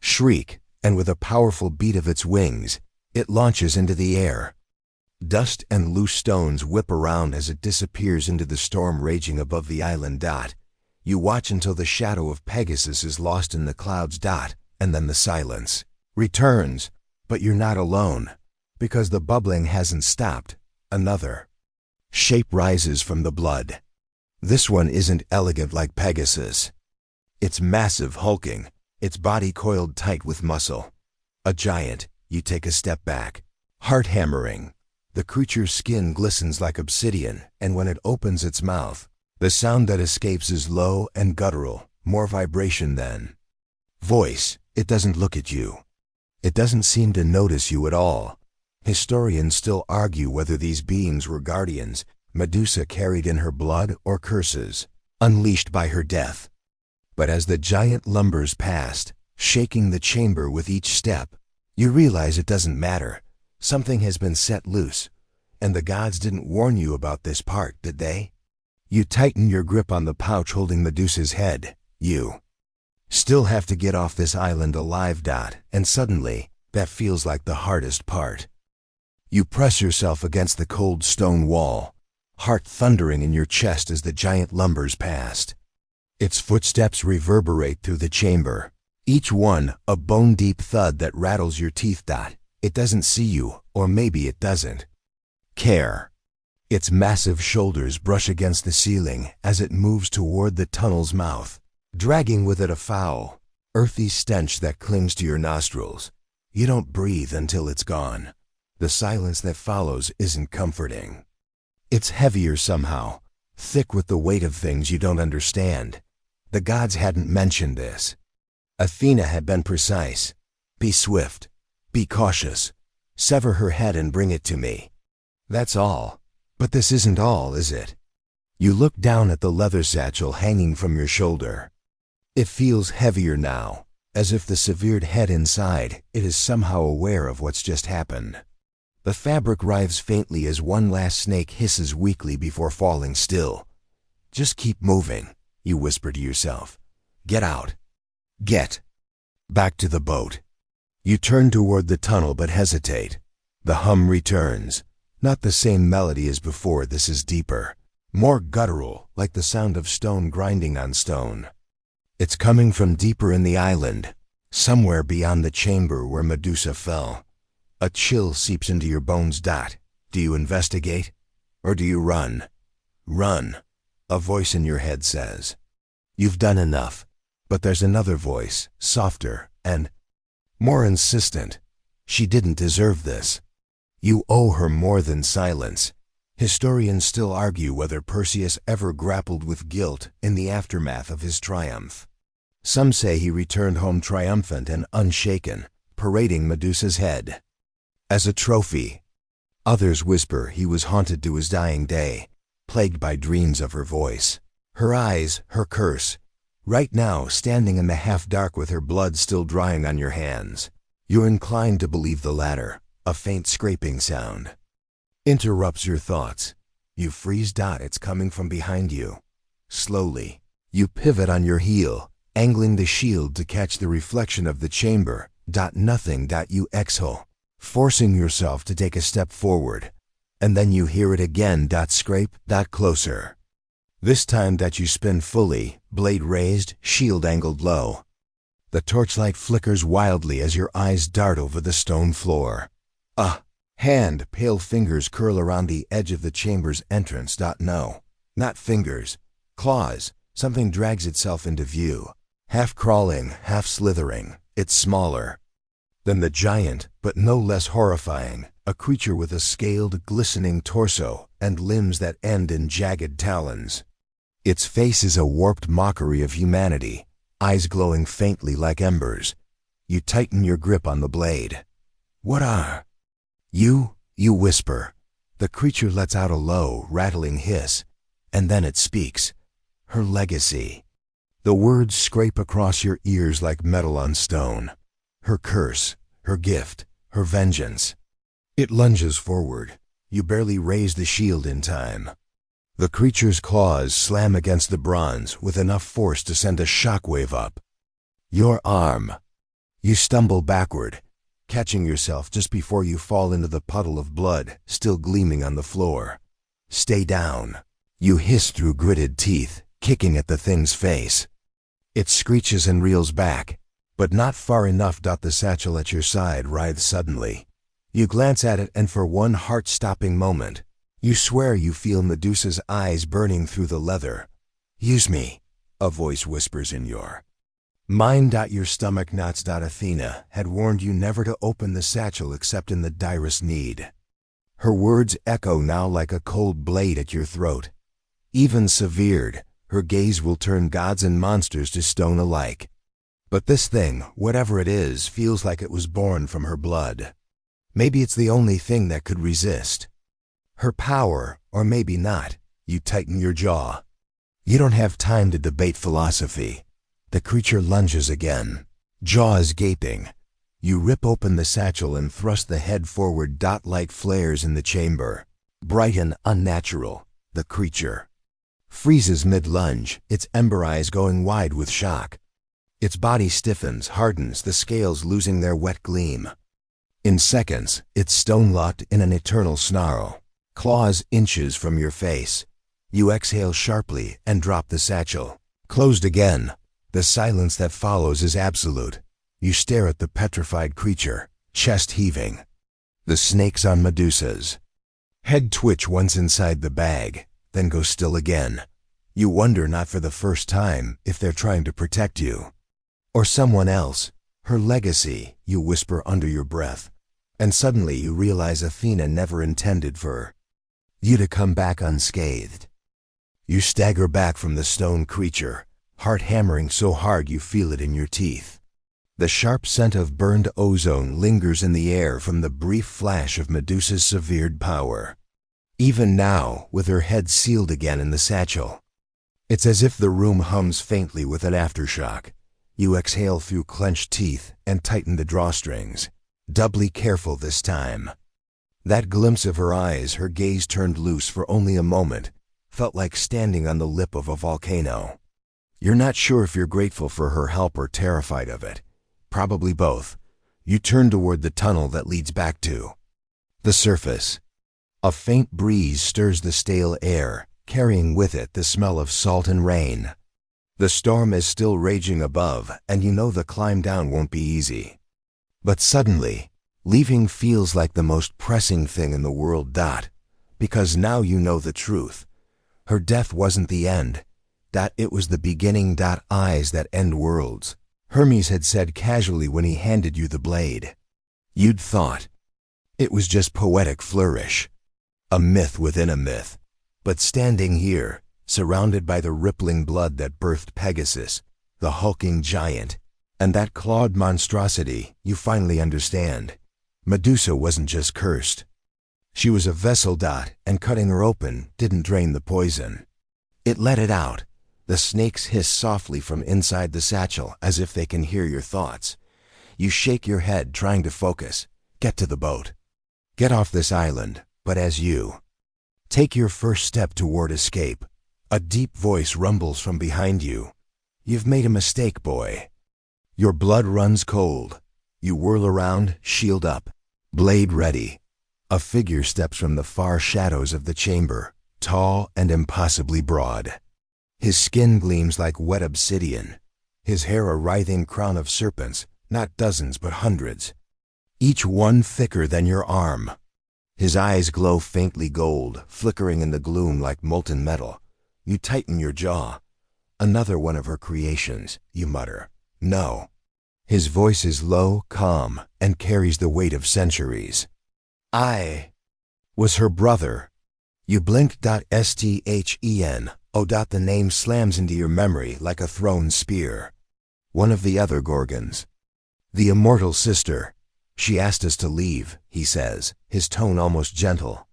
shriek, and with a powerful beat of its wings, it launches into the air. Dust and loose stones whip around as it disappears into the storm raging above the island. You watch until the shadow of Pegasus is lost in the clouds. And then the silence returns, but you're not alone, because the bubbling hasn't stopped. Another shape rises from the blood. This one isn't elegant like Pegasus. It's massive, hulking, its body coiled tight with muscle. A giant. You take a step back, heart hammering. The creature's skin glistens like obsidian, and when it opens its mouth, the sound that escapes is low and guttural, more vibration than voice. It doesn't look at you. It doesn't seem to notice you at all. Historians still argue whether these beings were guardians Medusa carried in her blood or curses. unleashed by her death. But as the giant lumbers past, shaking the chamber with each step, you realize it doesn't matter. Something has been set loose, and the gods didn't warn you about this part, did they? You tighten your grip on the pouch holding Medusa's head. You still have to get off this island alive. And suddenly, that feels like the hardest part. You press yourself against the cold stone wall, heart thundering in your chest as the giant lumbers past. Its footsteps reverberate through the chamber, each one a bone-deep thud that rattles your teeth. It doesn't see you, or maybe it doesn't care. Its massive shoulders brush against the ceiling as it moves toward the tunnel's mouth, dragging with it a foul, earthy stench that clings to your nostrils. You don't breathe until it's gone. The silence that follows isn't comforting. It's heavier somehow, thick with the weight of things you don't understand. The gods hadn't mentioned this. Athena had been precise. Be swift. Be cautious. Sever her head and bring it to me. That's all. But this isn't all, is it? You look down at the leather satchel hanging from your shoulder. It feels heavier now, as if the severed head inside it is somehow aware of what's just happened. The fabric writhes faintly as one last snake hisses weakly before falling still. Just keep moving, you whisper to yourself. Get out. Get back to the boat. You turn toward the tunnel but hesitate. The hum returns. Not the same melody as before, this is deeper. More guttural, like the sound of stone grinding on stone. It's coming from deeper in the island, somewhere beyond the chamber where Medusa fell. A chill seeps into your bones. Do you investigate? Or do you run? Run, a voice in your head says. You've done enough. But there's another voice, softer and more insistent. She didn't deserve this. You owe her more than silence. Historians still argue whether Perseus ever grappled with guilt in the aftermath of his triumph. Some say he returned home triumphant and unshaken, parading Medusa's head as a trophy. Others whisper he was haunted to his dying day, plagued by dreams of her voice, her eyes, her curse. Right now, standing in the half-dark with her blood still drying on your hands. You're inclined to believe the latter. A faint scraping sound interrupts your thoughts. You freeze. It's coming from behind you. Slowly, you pivot on your heel, angling the shield to catch the reflection of the chamber. Nothing. You exhale, forcing yourself to take a step forward. And then you hear it again. Scrape. Closer. This time you spin fully, blade raised, shield angled low. The torchlight flickers wildly as your eyes dart over the stone floor. A hand, pale fingers curl around the edge of the chamber's entrance. No, not fingers, claws. Something drags itself into view. Half crawling, half slithering. It's smaller than the giant, but no less horrifying. A creature with a scaled, glistening torso and limbs that end in jagged talons. Its face is a warped mockery of humanity, eyes glowing faintly like embers. You tighten your grip on the blade. What are you? You whisper. The creature lets out a low, rattling hiss, and then it speaks. Her legacy. The words scrape across your ears like metal on stone. Her curse, her gift, her vengeance. It lunges forward. You barely raise the shield in time. The creature's claws slam against the bronze with enough force to send a shockwave up your arm. You stumble backward, catching yourself just before you fall into the puddle of blood still gleaming on the floor. Stay down. You hiss through gritted teeth, kicking at the thing's face. It screeches and reels back, but not far enough. The satchel at your side writhes suddenly. You glance at it, and for one heart-stopping moment, you swear you feel Medusa's eyes burning through the leather. Use me, a voice whispers in your mind. Your stomach knots. Athena had warned you never to open the satchel except in the direst need. Her words echo now like a cold blade at your throat. Even severed, her gaze will turn gods and monsters to stone alike. But this thing, whatever it is, feels like it was born from her blood. Maybe it's the only thing that could resist her power, or maybe not. You tighten your jaw. You don't have time to debate philosophy. The creature lunges again, jaws gaping. You rip open the satchel and thrust the head forward. Light flares in the chamber. Bright and unnatural. The creature freezes mid-lunge, its ember eyes going wide with shock. Its body stiffens, hardens, the scales losing their wet gleam. In seconds, it's stone-locked in an eternal snarl. Claws inches from your face. You exhale sharply and drop the satchel. Closed again. The silence that follows is absolute. You stare at the petrified creature, chest heaving. The snakes on Medusa's head twitch once inside the bag, then go still again. You wonder, not for the first time, if they're trying to protect you. Or someone else. Her legacy, you whisper under your breath. And suddenly you realize Athena never intended for you to come back unscathed. You stagger back from the stone creature, heart hammering so hard you feel it in your teeth. The sharp scent of burned ozone lingers in the air from the brief flash of Medusa's severed power. Even now, with her head sealed again in the satchel, it's as if the room hums faintly with an aftershock. You exhale through clenched teeth and tighten the drawstrings, doubly careful this time. That glimpse of her eyes, her gaze turned loose for only a moment, felt like standing on the lip of a volcano. You're not sure if you're grateful for her help or terrified of it. Probably both. You turn toward the tunnel that leads back to the surface. A faint breeze stirs the stale air, carrying with it the smell of salt and rain. The storm is still raging above, and you know the climb down won't be easy. But suddenly, leaving feels like the most pressing thing in the world. Because now you know the truth. Her death wasn't the end. It was the beginning. Eyes that end worlds. Hermes had said casually when he handed you the blade. You'd thought it was just poetic flourish. A myth within a myth. But standing here, surrounded by the rippling blood that birthed Pegasus, the hulking giant, and that clawed monstrosity, you finally understand. Medusa wasn't just cursed. She was a vessel. And cutting her open didn't drain the poison. It let it out. The snakes hiss softly from inside the satchel, as if they can hear your thoughts. You shake your head, trying to focus. Get to the boat. Get off this island. But as you take your first step toward escape, a deep voice rumbles from behind you. You've made a mistake, boy. Your blood runs cold. You whirl around, shield up, blade ready. A figure steps from the far shadows of the chamber, tall and impossibly broad. His skin gleams like wet obsidian, his hair a writhing crown of serpents, not dozens but hundreds, each one thicker than your arm. His eyes glow faintly gold, flickering in the gloom like molten metal. You tighten your jaw. Another one of her creations, you mutter. No. His voice is low, calm, and carries the weight of centuries. I was her brother. You blink. Sthen. The name slams into your memory like a thrown spear. One of the other Gorgons. The immortal sister. She asked us to leave, he says, his tone almost gentle.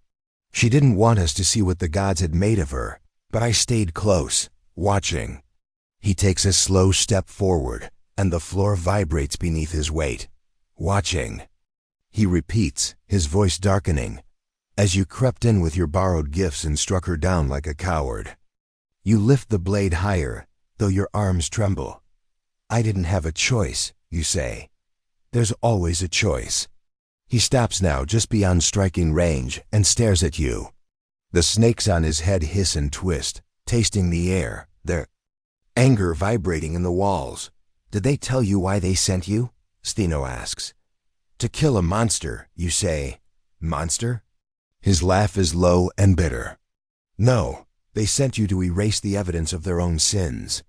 She didn't want us to see what the gods had made of her, but I stayed close, watching. He takes a slow step forward, and the floor vibrates beneath his weight. Watching. He repeats, his voice darkening. As you crept in with your borrowed gifts and struck her down like a coward. You lift the blade higher, though your arms tremble. I didn't have a choice, you say. There's always a choice. He stops now just beyond striking range and stares at you. The snakes on his head hiss and twist, tasting the air, their anger vibrating in the walls. Did they tell you why they sent you? Stheno asks. To kill a monster, you say. Monster? His laugh is low and bitter. No, they sent you to erase the evidence of their own sins.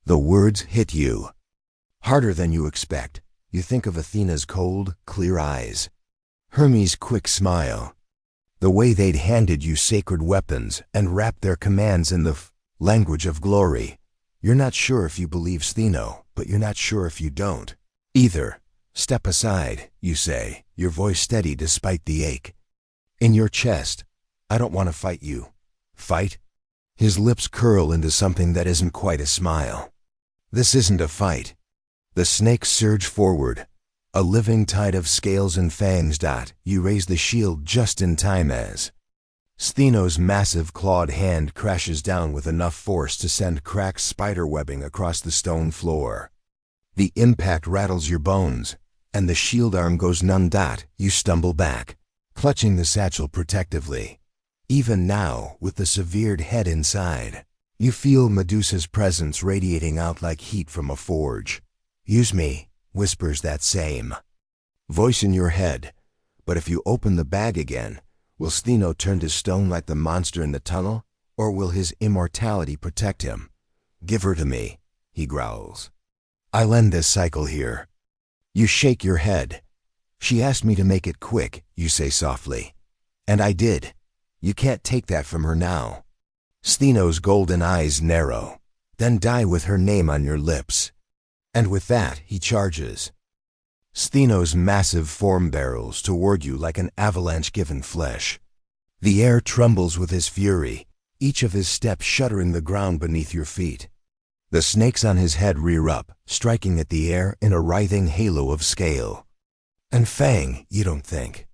The words hit you. Harder than you expect. You think of Athena's cold, clear eyes. Hermes' quick smile. The way they'd handed you sacred weapons and wrapped their commands in the language of glory. You're not sure if you believe Stheno, but you're not sure if you don't. Either. Step aside, you say, your voice steady despite the ache. In your chest. I don't want to fight you. Fight? His lips curl into something that isn't quite a smile. This isn't a fight. The snakes surge forward, a living tide of scales and fangs. You raise the shield just in time as Stheno's massive clawed hand crashes down with enough force to send cracked spiderwebbing across the stone floor. The impact rattles your bones, and the shield arm goes numb. You stumble back, clutching the satchel protectively. Even now, with the severed head inside, you feel Medusa's presence radiating out like heat from a forge. "Use me," whispers that same voice in your head. But if you open the bag again, will Stheno turn to stone like the monster in the tunnel, or will his immortality protect him? "Give her to me," he growls. "I'll end this cycle here." You shake your head. "She asked me to make it quick," you say softly. "And I did. You can't take that from her now." Stheno's golden eyes narrow, then die with her name on your lips. And with that, he charges. Stheno's massive form barrels toward you like an avalanche given flesh. The air trembles with his fury, each of his steps shuddering the ground beneath your feet. The snakes on his head rear up, striking at the air in a writhing halo of scale. And fang, you don't think.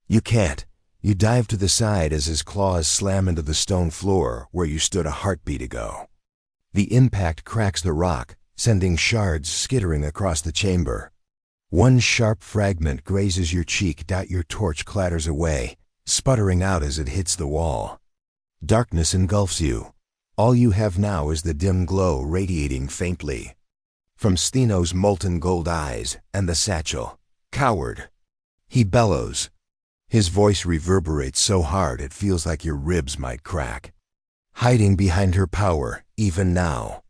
You can't. You dive to the side as his claws slam into the stone floor where you stood a heartbeat ago. The impact cracks the rock, sending shards skittering across the chamber. One sharp fragment grazes your cheek. Your torch clatters away, sputtering out as it hits the wall. Darkness engulfs you. All you have now is the dim glow radiating faintly from Stheno's molten gold eyes and the satchel. "Coward!" he bellows. His voice reverberates so hard it feels like your ribs might crack. Hiding behind her power, even now.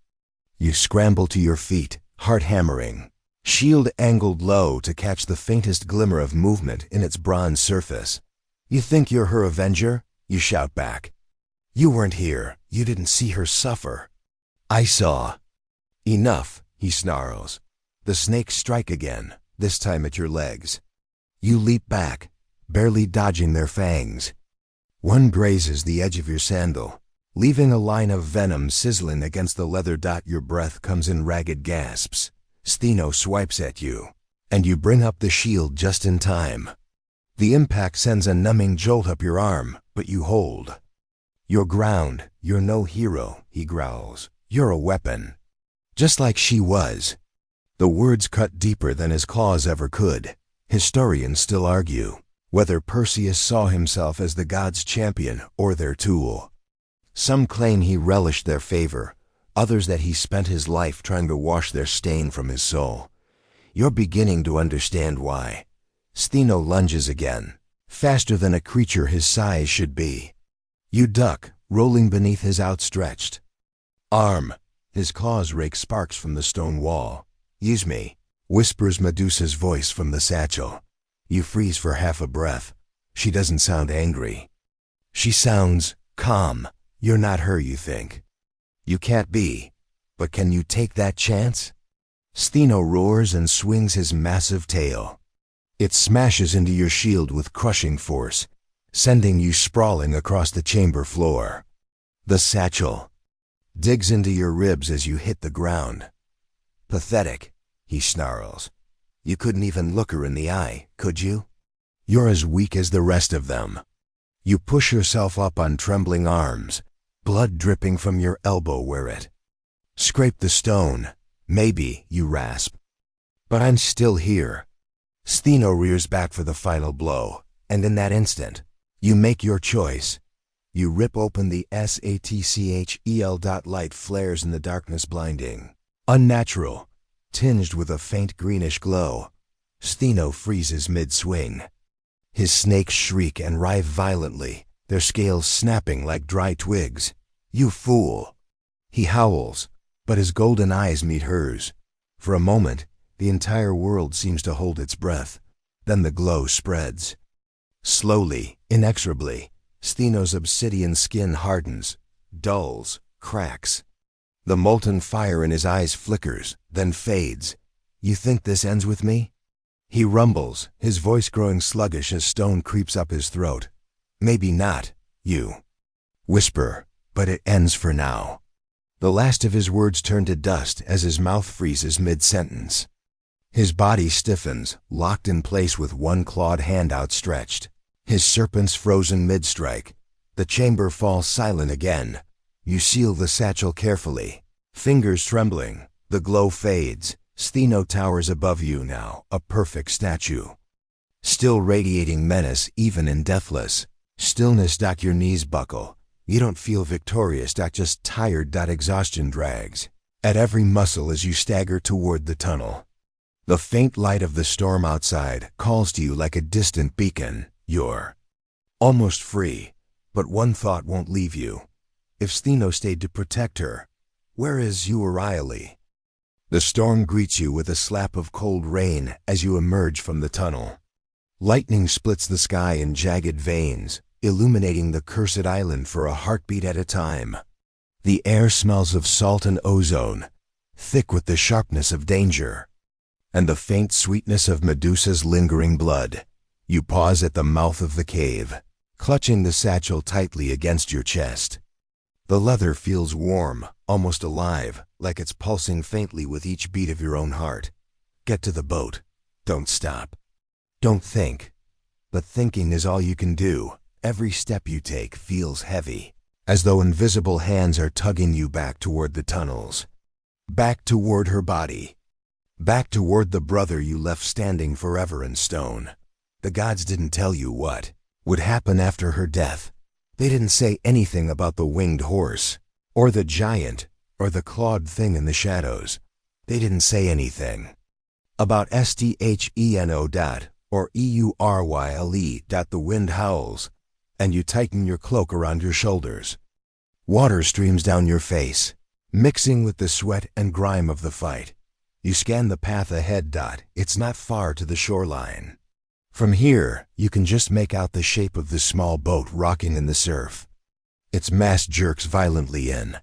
You scramble to your feet, heart hammering, shield angled low to catch the faintest glimmer of movement in its bronze surface. "You think you're her avenger?" you shout back. "You weren't here. You didn't see her suffer." "I saw." "Enough," he snarls. The snakes strike again, this time at your legs. You leap back, barely dodging their fangs. One grazes the edge of your sandal, leaving a line of venom sizzling against the leather. Your breath comes in ragged gasps. Stheno swipes at you, and you bring up the shield just in time. The impact sends a numbing jolt up your arm, but you hold. "You're ground. You're no hero," he growls. "You're a weapon. Just like she was." The words cut deeper than his claws ever could. Historians still argue whether Perseus saw himself as the gods' champion or their tool. Some claim he relished their favor, others that he spent his life trying to wash their stain from his soul. You're beginning to understand why. Stheno lunges again, faster than a creature his size should be. You duck, rolling beneath his outstretched arm. His claws rake sparks from the stone wall. "Use me," whispers Medusa's voice from the satchel. You freeze for half a breath. She doesn't sound angry. She sounds calm. You're not her, you think. You can't be. But can you take that chance? Stheno roars and swings his massive tail. It smashes into your shield with crushing force, sending you sprawling across the chamber floor. The satchel digs into your ribs as you hit the ground. "Pathetic," he snarls. "You couldn't even look her in the eye, could you? You're as weak as the rest of them." You push yourself up on trembling arms, blood dripping from your elbow where it scraped the stone. "Maybe," you rasp. "But I'm still here." Stheno rears back for the final blow, and in that instant, you make your choice. You rip open the satchel. Light flares in the darkness, blinding, unnatural, tinged with a faint greenish glow. Stheno freezes mid-swing. His snakes shriek and writhe violently, their scales snapping like dry twigs. "You fool!" He howls, but his golden eyes meet hers. For a moment, the entire world seems to hold its breath. Then the glow spreads. Slowly, inexorably, Stheno's obsidian skin hardens, dulls, cracks. The molten fire in his eyes flickers, then fades. "You think this ends with me?" He rumbles, his voice growing sluggish as stone creeps up his throat. "Maybe not," you whisper, but it ends for now. The last of his words turn to dust as his mouth freezes mid-sentence. His body stiffens, locked in place with one clawed hand outstretched. His serpents frozen mid-strike. The chamber falls silent again. You seal the satchel carefully. Fingers trembling, the glow fades. Stheno towers above you now, a perfect statue. Still radiating menace even in deathless. Stillness. Your knees buckle. You don't feel victorious. Just tired. Exhaustion drags at every muscle as you stagger toward the tunnel. The faint light of the storm outside calls to you like a distant beacon. You're almost free, but one thought won't leave you. If Stheno stayed to protect her, where is Euryale? The storm greets you with a slap of cold rain as you emerge from the tunnel. Lightning splits the sky in jagged veins, illuminating the cursed island for a heartbeat at a time. The air smells of salt and ozone, thick with the sharpness of danger, and the faint sweetness of Medusa's lingering blood. You pause at the mouth of the cave, clutching the satchel tightly against your chest. The leather feels warm, almost alive, like it's pulsing faintly with each beat of your own heart. Get to the boat. Don't stop. Don't think. But thinking is all you can do. Every step you take feels heavy, as though invisible hands are tugging you back toward the tunnels. Back toward her body. Back toward the brother you left standing forever in stone. The gods didn't tell you what would happen after her death. They didn't say anything about the winged horse, or the giant, or the clawed thing in the shadows. They didn't say anything about Stheno. Or Euryle. The wind howls, and you tighten your cloak around your shoulders. Water streams down your face, mixing with the sweat and grime of the fight. You scan the path ahead. It's not far to the shoreline. From here, you can just make out the shape of the small boat rocking in the surf. Its mast jerks violently in,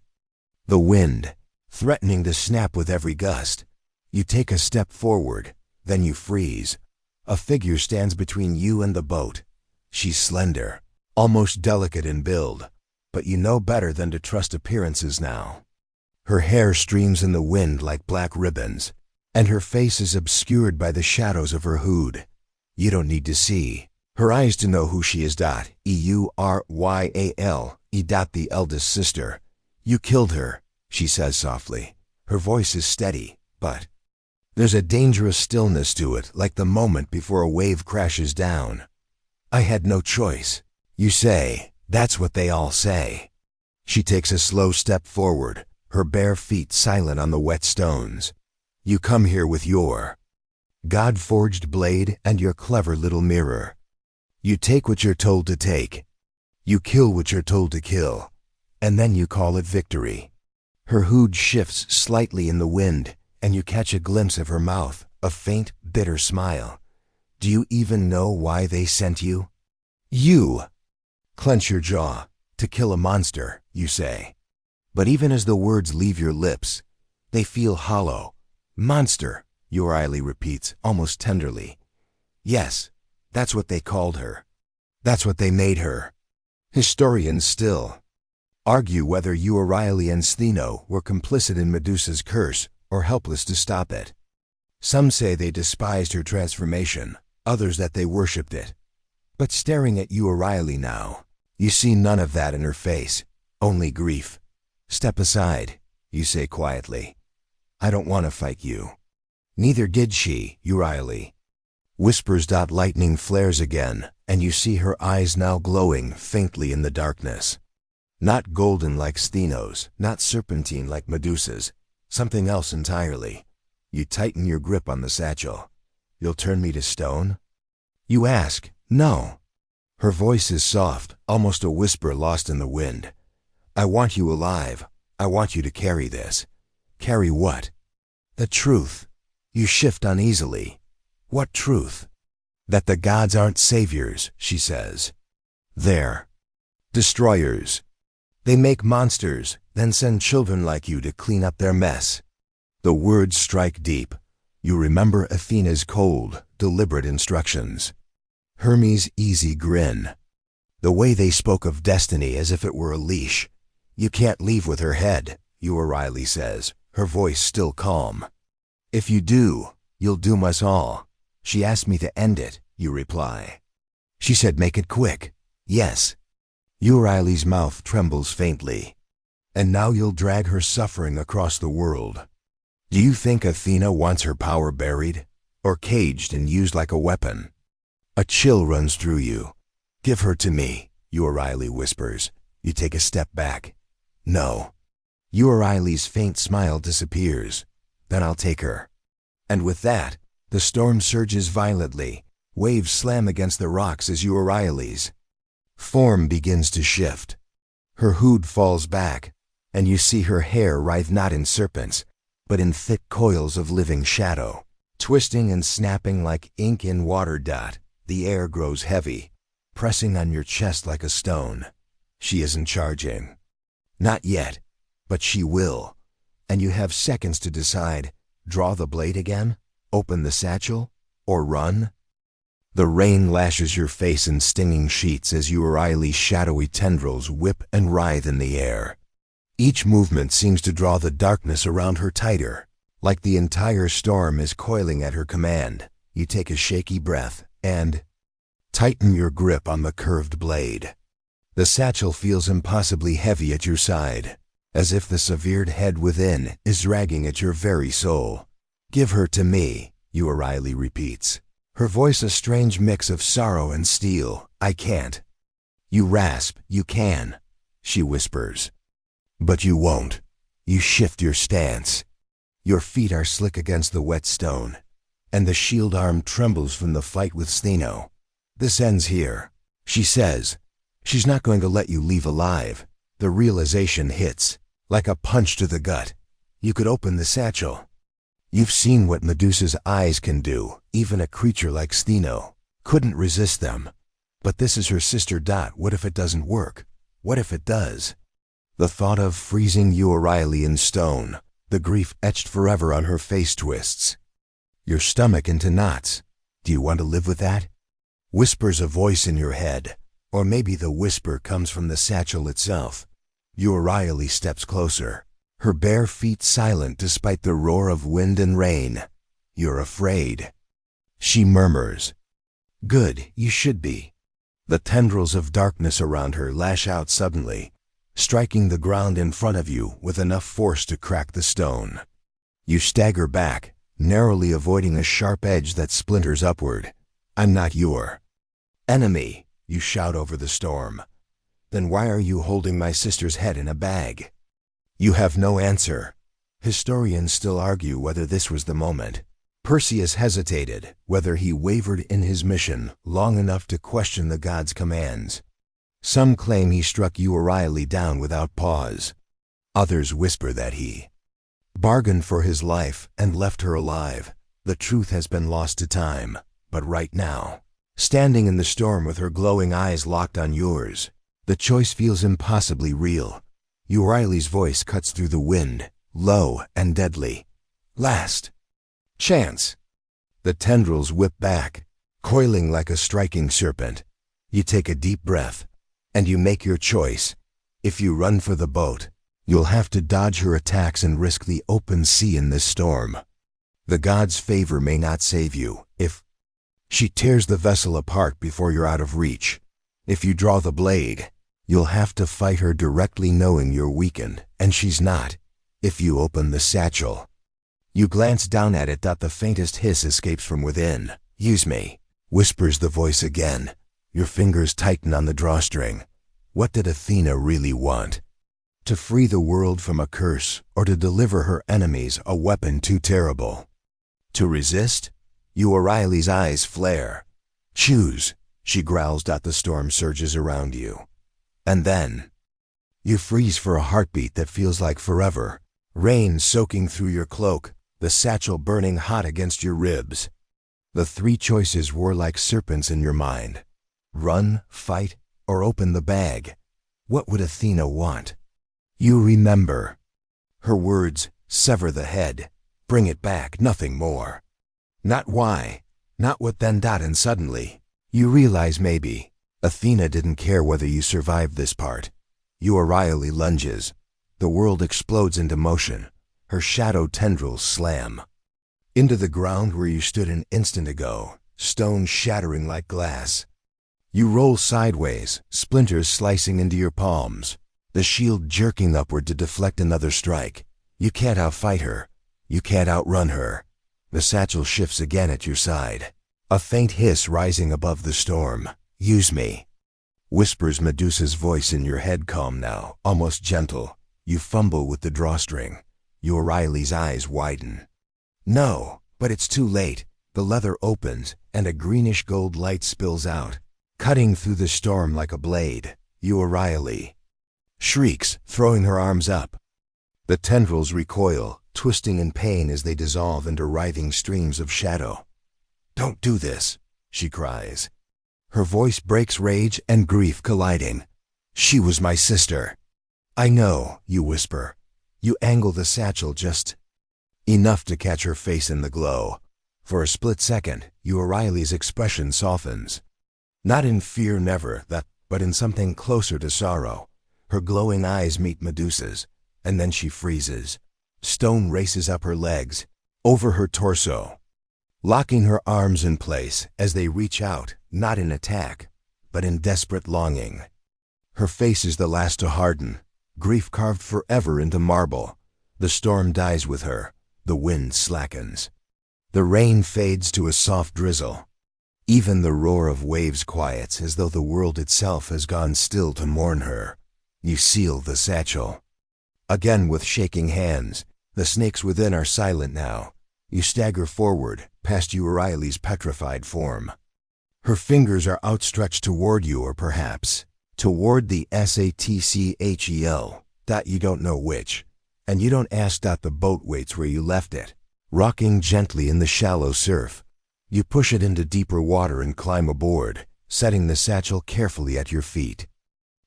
the wind threatening to snap with every gust. You take a step forward, then you freeze. A figure stands between you and the boat. She's slender, almost delicate in build, but you know better than to trust appearances now. Her hair streams in the wind like black ribbons, and her face is obscured by the shadows of her hood. You don't need to see her eyes to know who she is. Euryale. The eldest sister. You killed her, she says softly. Her voice is steady, but there's a dangerous stillness to it, like the moment before a wave crashes down. I had no choice. You say. That's what they all say. She takes a slow step forward, her bare feet silent on the wet stones. You come here with your God-forged blade and your clever little mirror. You take what you're told to take. You kill what you're told to kill. And then you call it victory. Her hood shifts slightly in the wind, and you catch a glimpse of her mouth, a faint, bitter smile. Do you even know why they sent you? You clench your jaw. To kill a monster, you say. But even as the words leave your lips, they feel hollow. Monster, Euryale repeats, almost tenderly. Yes, that's what they called her. That's what they made her. Historians still argue whether Euryale and Stheno were complicit in Medusa's curse or helpless to stop it. Some say they despised her transformation, others that they worshipped it. But staring at Euryale now, you see none of that in her face, only grief. Step aside, you say quietly. I don't want to fight you. Neither did she, Euryale. Whispers. Lightning flares again, and you see her eyes now glowing faintly in the darkness. Not golden like Stheno's, not serpentine like Medusa's, something else entirely. You tighten your grip on the satchel. You'll turn me to stone? You ask. No. Her voice is soft, almost a whisper lost in the wind. I want you alive. I want you to carry this. Carry what? The truth. You shift uneasily. What truth? That the gods aren't saviors, she says. They're destroyers. They make monsters, then send children like you to clean up their mess. The words strike deep. You remember Athena's cold, deliberate instructions. Hermes' easy grin. The way they spoke of destiny as if it were a leash. You can't leave with her head, Euryale says, her voice still calm. If you do, you'll doom us all. She asked me to end it, you reply. She said make it quick. Yes. Euryale's mouth trembles faintly. And now you'll drag her suffering across the world. Do you think Athena wants her power buried, or caged and used like a weapon? A chill runs through you. Give her to me, Euryale whispers. You take a step back. No. Euryale's faint smile disappears. Then I'll take her. And with that, the storm surges violently. Waves slam against the rocks as Euryale's form begins to shift. Her hood falls back, and you see her hair writhe not in serpents, but in thick coils of living shadow. Twisting and snapping like ink in water. The air grows heavy, pressing on your chest like a stone. She isn't charging. Not yet, but she will. And you have seconds to decide, draw the blade again, open the satchel, or run? The rain lashes your face in stinging sheets as Euryale's shadowy tendrils whip and writhe in the air. Each movement seems to draw the darkness around her tighter, like the entire storm is coiling at her command. You take a shaky breath and tighten your grip on the curved blade. The satchel feels impossibly heavy at your side, as if the severed head within is dragging at your very soul. Give her to me, Euryale repeats, her voice a strange mix of sorrow and steel. I can't. You rasp, you can, she whispers. But you won't. You shift your stance. Your feet are slick against the wet stone, and the shield arm trembles from the fight with Stheno. This ends here, she says. She's not going to let you leave alive. The realization hits, like a punch to the gut. You could open the satchel. You've seen what Medusa's eyes can do. Even a creature like Stheno couldn't resist them. But this is her sister. What if it doesn't work? What if it does? The thought of freezing Euryale in stone, the grief etched forever on her face twists. Your stomach into knots. Do you want to live with that? Whispers a voice in your head, or maybe the whisper comes from the satchel itself. Euryale steps closer, her bare feet silent despite the roar of wind and rain. You're afraid. She murmurs. Good, you should be. The tendrils of darkness around her lash out suddenly, striking the ground in front of you with enough force to crack the stone. You stagger back, narrowly avoiding a sharp edge that splinters upward. I'm not your enemy, you shout over the storm. Then why are you holding my sister's head in a bag? You have no answer. Historians still argue whether this was the moment. Perseus hesitated, whether he wavered in his mission long enough to question the gods' commands. Some claim he struck Euryale down without pause. Others whisper that he bargained for his life and left her alive. The truth has been lost to time. But right now, standing in the storm with her glowing eyes locked on yours, the choice feels impossibly real. Euryale's voice cuts through the wind, low and deadly. Last chance. The tendrils whip back, coiling like a striking serpent. You take a deep breath, and you make your choice. If you run for the boat, you'll have to dodge her attacks and risk the open sea in this storm. The gods' favor may not save you. If she tears the vessel apart before you're out of reach. If you draw the blade, you'll have to fight her directly knowing you're weakened, and she's not. If you open the satchel, you glance down at it. The faintest hiss escapes from within. Use me, whispers the voice again. Your fingers tighten on the drawstring. What did Athena really want? To free the world from a curse, or to deliver her enemies a weapon too terrible? To resist? Euryale's eyes flare. Choose, she growls. The storm surges around you. And then you freeze for a heartbeat that feels like forever. Rain soaking through your cloak, the satchel burning hot against your ribs. The three choices roar like serpents in your mind. Run, fight, or open the bag. What would Athena want? You remember. Her words, sever the head. Bring it back, nothing more. Not why, not what then. And suddenly, you realize maybe Athena didn't care whether you survived this part. Euryale lunges. The world explodes into motion. Her shadow tendrils slam into the ground where you stood an instant ago, stone shattering like glass. You roll sideways, splinters slicing into your palms, the shield jerking upward to deflect another strike. You can't outfight her. You can't outrun her. The satchel shifts again at your side. A faint hiss rising above the storm. "Use me," whispers Medusa's voice in your head, calm now, almost gentle. You fumble with the drawstring. Euryale's eyes widen. No, but it's too late. The leather opens, and a greenish gold light spills out, cutting through the storm like a blade. Euryale shrieks, throwing her arms up. The tendrils recoil, twisting in pain as they dissolve into writhing streams of shadow. "Don't do this," she cries. Her voice breaks rage and grief colliding. "She was my sister." "I know," you whisper. You angle the satchel just enough to catch her face in the glow. For a split second, Euryale's expression softens. Not in fear, never that, but in something closer to sorrow. Her glowing eyes meet Medusa's, and then she freezes. Stone races up her legs, over her torso, locking her arms in place as they reach out, not in attack, but in desperate longing. Her face is the last to harden, grief carved forever into marble. The storm dies with her. The wind slackens. The rain fades to a soft drizzle. Even the roar of waves quiets as though the world itself has gone still to mourn her. You seal the satchel. Again with shaking hands, the snakes within are silent now. You stagger forward, past Euryale's petrified form. Her fingers are outstretched toward you, or perhaps toward the satchel. You don't know which, and you don't ask. The boat waits where you left it, rocking gently in the shallow surf. You push it into deeper water and climb aboard, setting the satchel carefully at your feet.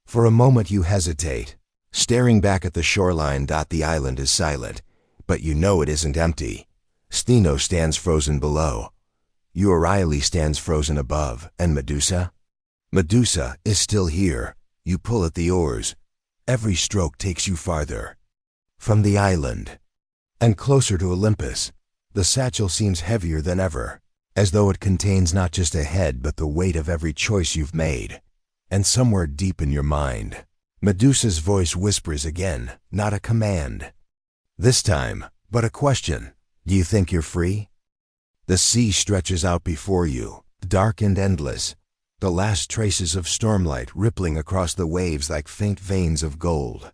For a moment you hesitate, staring back at the shoreline. The island is silent, but you know it isn't empty. Stheno stands frozen below. Euryale stands frozen above, and Medusa? Medusa is still here. You pull at the oars. Every stroke takes you farther from the island and closer to Olympus. The satchel seems heavier than ever, as though it contains not just a head but the weight of every choice you've made. And somewhere deep in your mind, Medusa's voice whispers again, not a command this time, but a question. Do you think you're free? The sea stretches out before you, dark and endless, the last traces of stormlight rippling across the waves like faint veins of gold.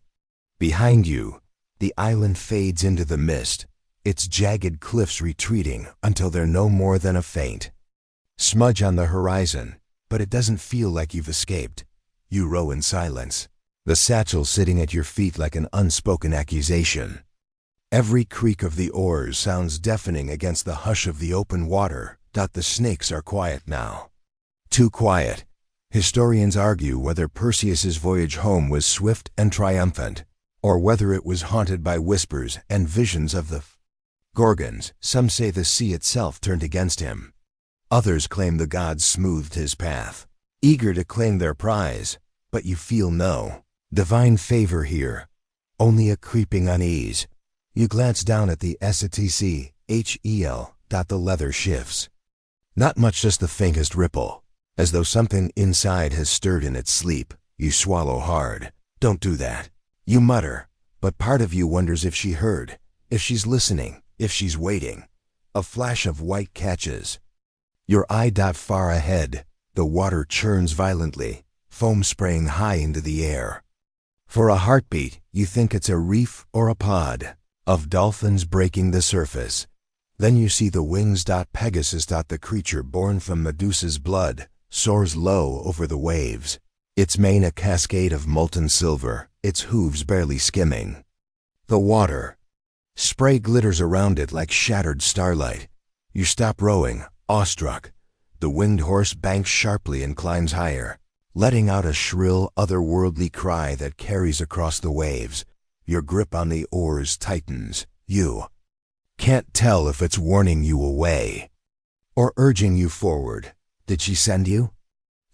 Behind you, the island fades into the mist, its jagged cliffs retreating until they're no more than a faint smudge on the horizon, but it doesn't feel like you've escaped. You row in silence, the satchel sitting at your feet like an unspoken accusation. Every creak of the oars sounds deafening against the hush of the open water. The snakes are quiet now. Too quiet. Historians argue whether Perseus's voyage home was swift and triumphant, or whether it was haunted by whispers and visions of the Gorgons. Some say the sea itself turned against him. Others claim the gods smoothed his path, eager to claim their prize. But you feel no divine favor here, only a creeping unease. You glance down at the satchel. The leather shifts. Not much, just the faintest ripple, as though something inside has stirred in its sleep. You swallow hard. Don't do that, you mutter, but part of you wonders if she heard, if she's listening, if she's waiting. A flash of white catches your eye. Far ahead, the water churns violently, foam spraying high into the air. For a heartbeat, you think it's a reef or a pod of dolphins breaking the surface. Then you see the wings. Pegasus. The creature born from Medusa's blood soars low over the waves, its mane a cascade of molten silver, its hooves barely skimming the water. Spray glitters around it like shattered starlight. You stop rowing, awestruck. The winged horse banks sharply and climbs higher, letting out a shrill, otherworldly cry that carries across the waves. Your grip on the oars tightens. You can't tell if it's warning you away or urging you forward. Did she send you?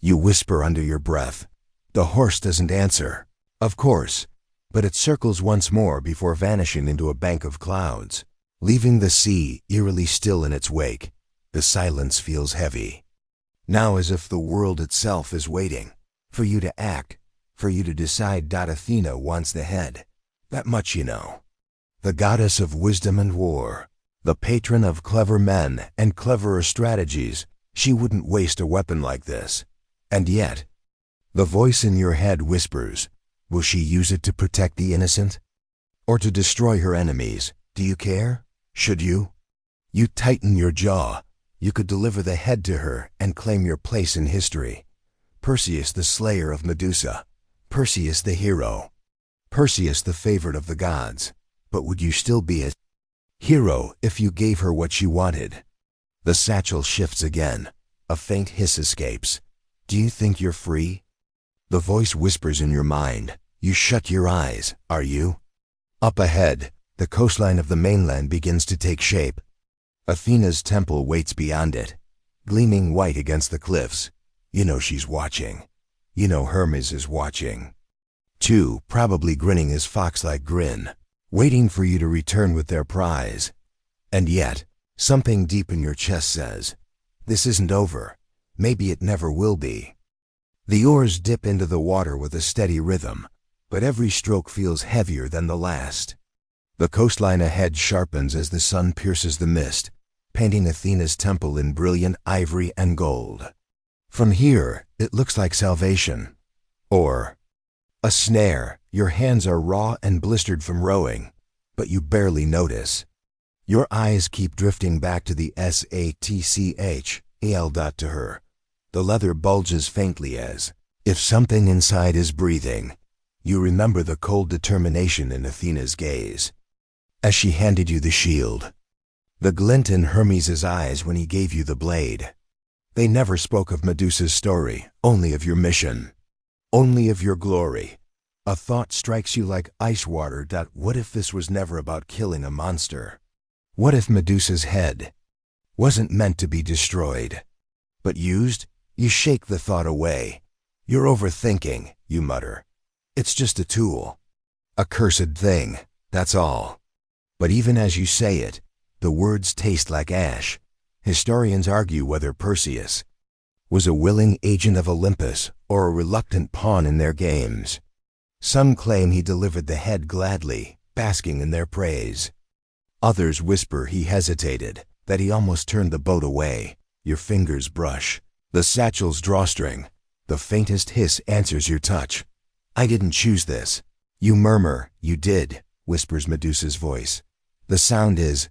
You whisper under your breath. The horse doesn't answer. Of course, but it circles once more before vanishing into a bank of clouds, leaving the sea eerily still in its wake. The silence feels heavy. Now as if the world itself is waiting for you to act, for you to decide. Athena wants the head. That much you know. The goddess of wisdom and war, the patron of clever men and cleverer strategies, she wouldn't waste a weapon like this. And yet, the voice in your head whispers, will she use it to protect the innocent? Or to destroy her enemies? Do you care? Should you? You tighten your jaw. You could deliver the head to her and claim your place in history. Perseus the slayer of Medusa. Perseus the hero. Perseus the favorite of the gods. But would you still be a hero if you gave her what she wanted? The satchel shifts again. A faint hiss escapes. Do you think you're free? The voice whispers in your mind. You shut your eyes, are you? Up ahead, the coastline of the mainland begins to take shape. Athena's temple waits beyond it, gleaming white against the cliffs. You know she's watching. You know Hermes is watching, too, probably grinning his fox-like grin, waiting for you to return with their prize. And yet, something deep in your chest says, this isn't over. Maybe it never will be. The oars dip into the water with a steady rhythm, but every stroke feels heavier than the last. The coastline ahead sharpens as the sun pierces the mist, painting Athena's temple in brilliant ivory and gold. From here, it looks like salvation. Or a snare. Your hands are raw and blistered from rowing, but you barely notice. Your eyes keep drifting back to the satchel to her. The leather bulges faintly as if something inside is breathing. You remember the cold determination in Athena's gaze as she handed you the shield. The glint in Hermes' eyes when he gave you the blade. They never spoke of Medusa's story, only of your mission, only of your glory. A thought strikes you like ice water. What if this was never about killing a monster? What if Medusa's head wasn't meant to be destroyed, but used? You shake the thought away. You're overthinking, you mutter. It's just a tool. A cursed thing, that's all. But even as you say it, the words taste like ash. Historians argue whether Perseus was a willing agent of Olympus or a reluctant pawn in their games. Some claim he delivered the head gladly, basking in their praise. Others whisper he hesitated, that he almost turned the boat away. Your fingers brush the satchel's drawstring. The faintest hiss answers your touch. I didn't choose this. You murmur, you did, whispers Medusa's voice. The sound is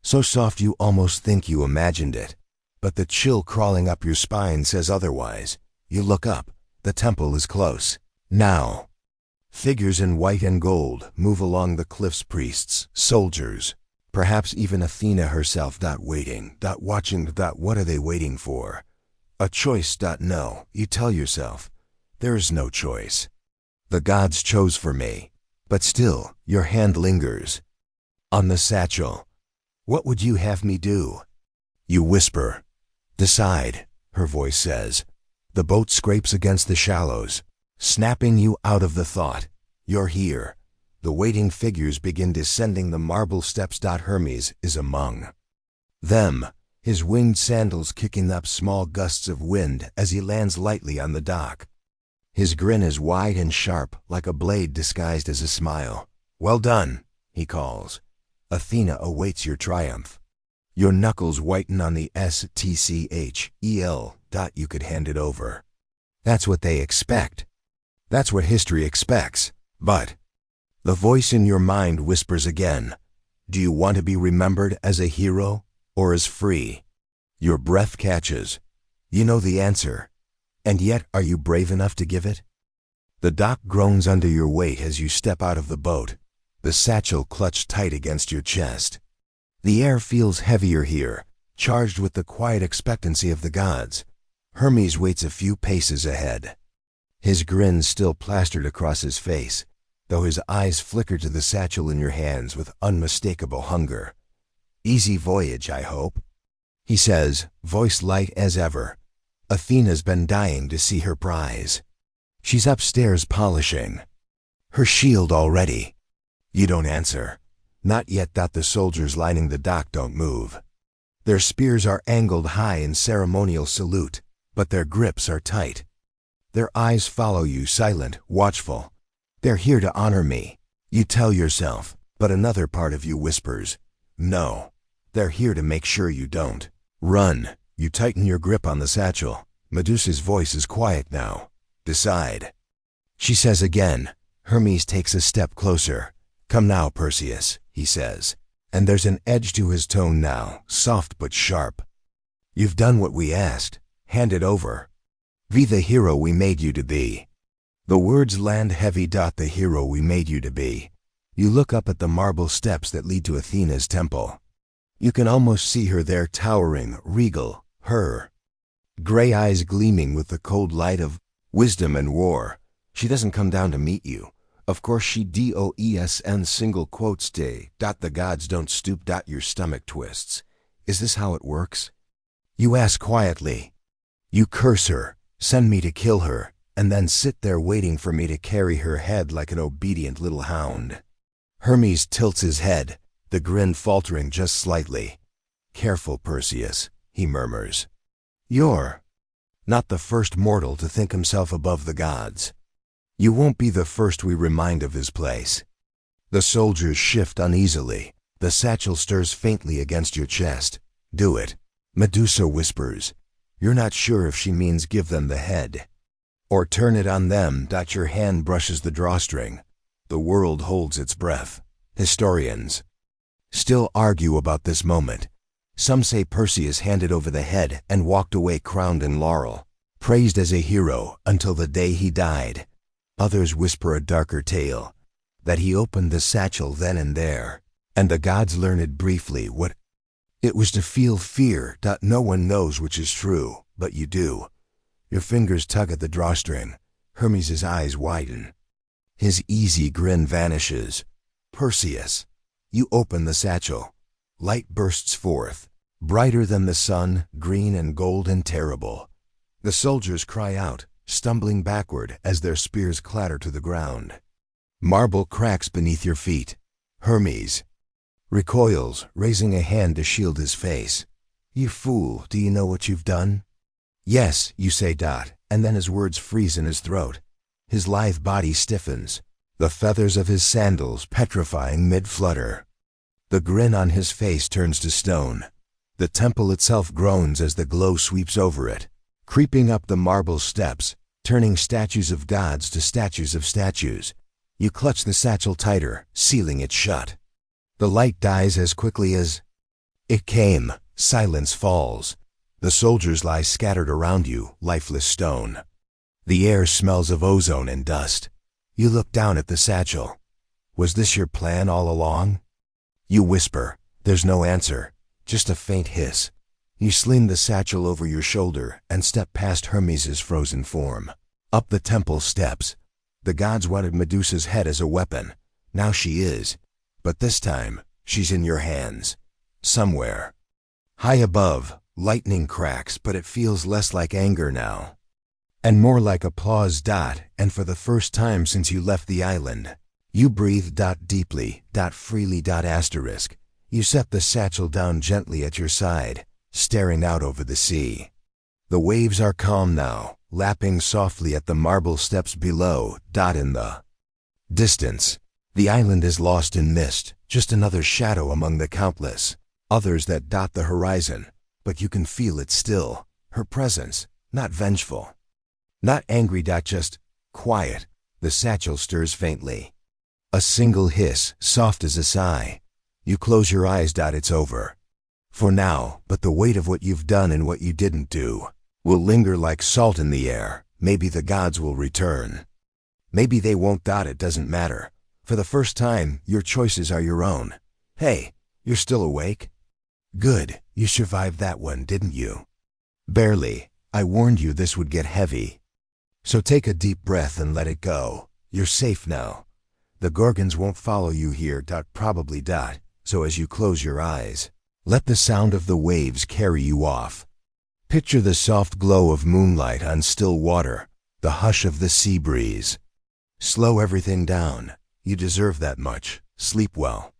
so soft you almost think you imagined it, but the chill crawling up your spine says otherwise. You look up. The temple is close. Now, figures in white and gold move along the cliffs. Priests, soldiers, perhaps even Athena herself. Waiting, watching. What are they waiting for? A choice. No, you tell yourself. There is no choice. The gods chose for me. But still, your hand lingers on the satchel. What would you have me do? You whisper. Decide, her voice says. The boat scrapes against the shallows, snapping you out of the thought. You're here. The waiting figures begin descending the marble steps. Hermes is among them, his winged sandals kicking up small gusts of wind as he lands lightly on the dock. His grin is wide and sharp, like a blade disguised as a smile. Well done, he calls. Athena awaits your triumph. Your knuckles whiten on the satchel. You could hand it over. That's what they expect. That's what history expects. But the voice in your mind whispers again. Do you want to be remembered as a hero or as free? Your breath catches. You know the answer. And yet, are you brave enough to give it? The dock groans under your weight as you step out of the boat, the satchel clutched tight against your chest. The air feels heavier here, charged with the quiet expectancy of the gods. Hermes waits a few paces ahead, his grin still plastered across his face, though his eyes flicker to the satchel in your hands with unmistakable hunger. Easy voyage, I hope, he says, voice light as ever. Athena's been dying to see her prize. She's upstairs polishing Her shield all ready. You don't answer. Not yet. The soldiers lining the dock don't move. Their spears are angled high in ceremonial salute, but their grips are tight. Their eyes follow you, silent, watchful. They're here to honor me, you tell yourself, but another part of you whispers, no. They're here to make sure you don't. Run. You tighten your grip on the satchel. Medusa's voice is quiet now. Decide. She says again. Hermes takes a step closer. Come now, Perseus, he says. And there's an edge to his tone now, soft but sharp. You've done what we asked. Hand it over. Be the hero we made you to be. The words land heavy. The hero we made you to be. You look up at the marble steps that lead to Athena's temple. You can almost see her there, towering, regal, her gray eyes gleaming with the cold light of wisdom and war. She doesn't come down to meet you. Of course she doesn't single quotes day. The gods don't stoop. Your stomach twists. Is this how it works? You ask quietly. You curse her, send me to kill her, and then sit there waiting for me to carry her head like an obedient little hound. Hermes tilts his head, the grin faltering just slightly. Careful, Perseus, he murmurs. You're not the first mortal to think himself above the gods. You won't be the first we remind of his place. The soldiers shift uneasily. The satchel stirs faintly against your chest. Do it. Medusa whispers. You're not sure if she means give them the head or turn it on them. Your hand brushes the drawstring. The world holds its breath. Historians still argue about this moment. Some say Perseus handed over the head and walked away crowned in laurel, praised as a hero until the day he died. Others whisper a darker tale, that he opened the satchel then and there, and the gods learned briefly what it was to feel fear. No one knows which is true, but you do. Your fingers tug at the drawstring. Hermes' eyes widen. His easy grin vanishes. Perseus, you open the satchel. Light bursts forth, brighter than the sun, green and gold and terrible. The soldiers cry out, stumbling backward as their spears clatter to the ground. Marble cracks beneath your feet. Hermes recoils, raising a hand to shield his face. You fool, do you know what you've done? Yes, you say. And then his words freeze in his throat. His lithe body stiffens, the feathers of his sandals petrifying mid-flutter. The grin on his face turns to stone. The temple itself groans as the glow sweeps over it, creeping up the marble steps, turning statues of gods to statues of statues. You clutch the satchel tighter, sealing it shut. The light dies as quickly as it came. Silence falls. The soldiers lie scattered around you, lifeless stone. The air smells of ozone and dust. You look down at the satchel. Was this your plan all along? You whisper. There's no answer, just a faint hiss. You sling the satchel over your shoulder and step past Hermes' frozen form. Up the temple steps. The gods wanted Medusa's head as a weapon. Now she is. But this time, she's in your hands. Somewhere. High above, lightning cracks, but it feels less like anger now, and more like applause. And for the first time since you left the island, you breathe. Deeply. Freely. Asterisk. You set the satchel down gently at your side, staring out over the sea. The waves are calm now, lapping softly at the marble steps below. In the distance, the island is lost in mist, just another shadow among the countless others that dot the horizon. But you can feel it still, her presence, not vengeful, not angry. Just quiet. The satchel stirs faintly. A single hiss, soft as a sigh. You close your eyes. It's over. For now, but the weight of what you've done and what you didn't do will linger like salt in the air. Maybe the gods will return. Maybe they won't. It doesn't matter. For the first time, your choices are your own. Hey, you're still awake? Good, you survived that one, didn't you? Barely. I warned you this would get heavy. So take a deep breath and let it go. You're safe now. The Gorgons won't follow you here. Probably. So as you close your eyes, let the sound of the waves carry you off. Picture the soft glow of moonlight on still water, the hush of the sea breeze. Slow everything down. You deserve that much. Sleep well.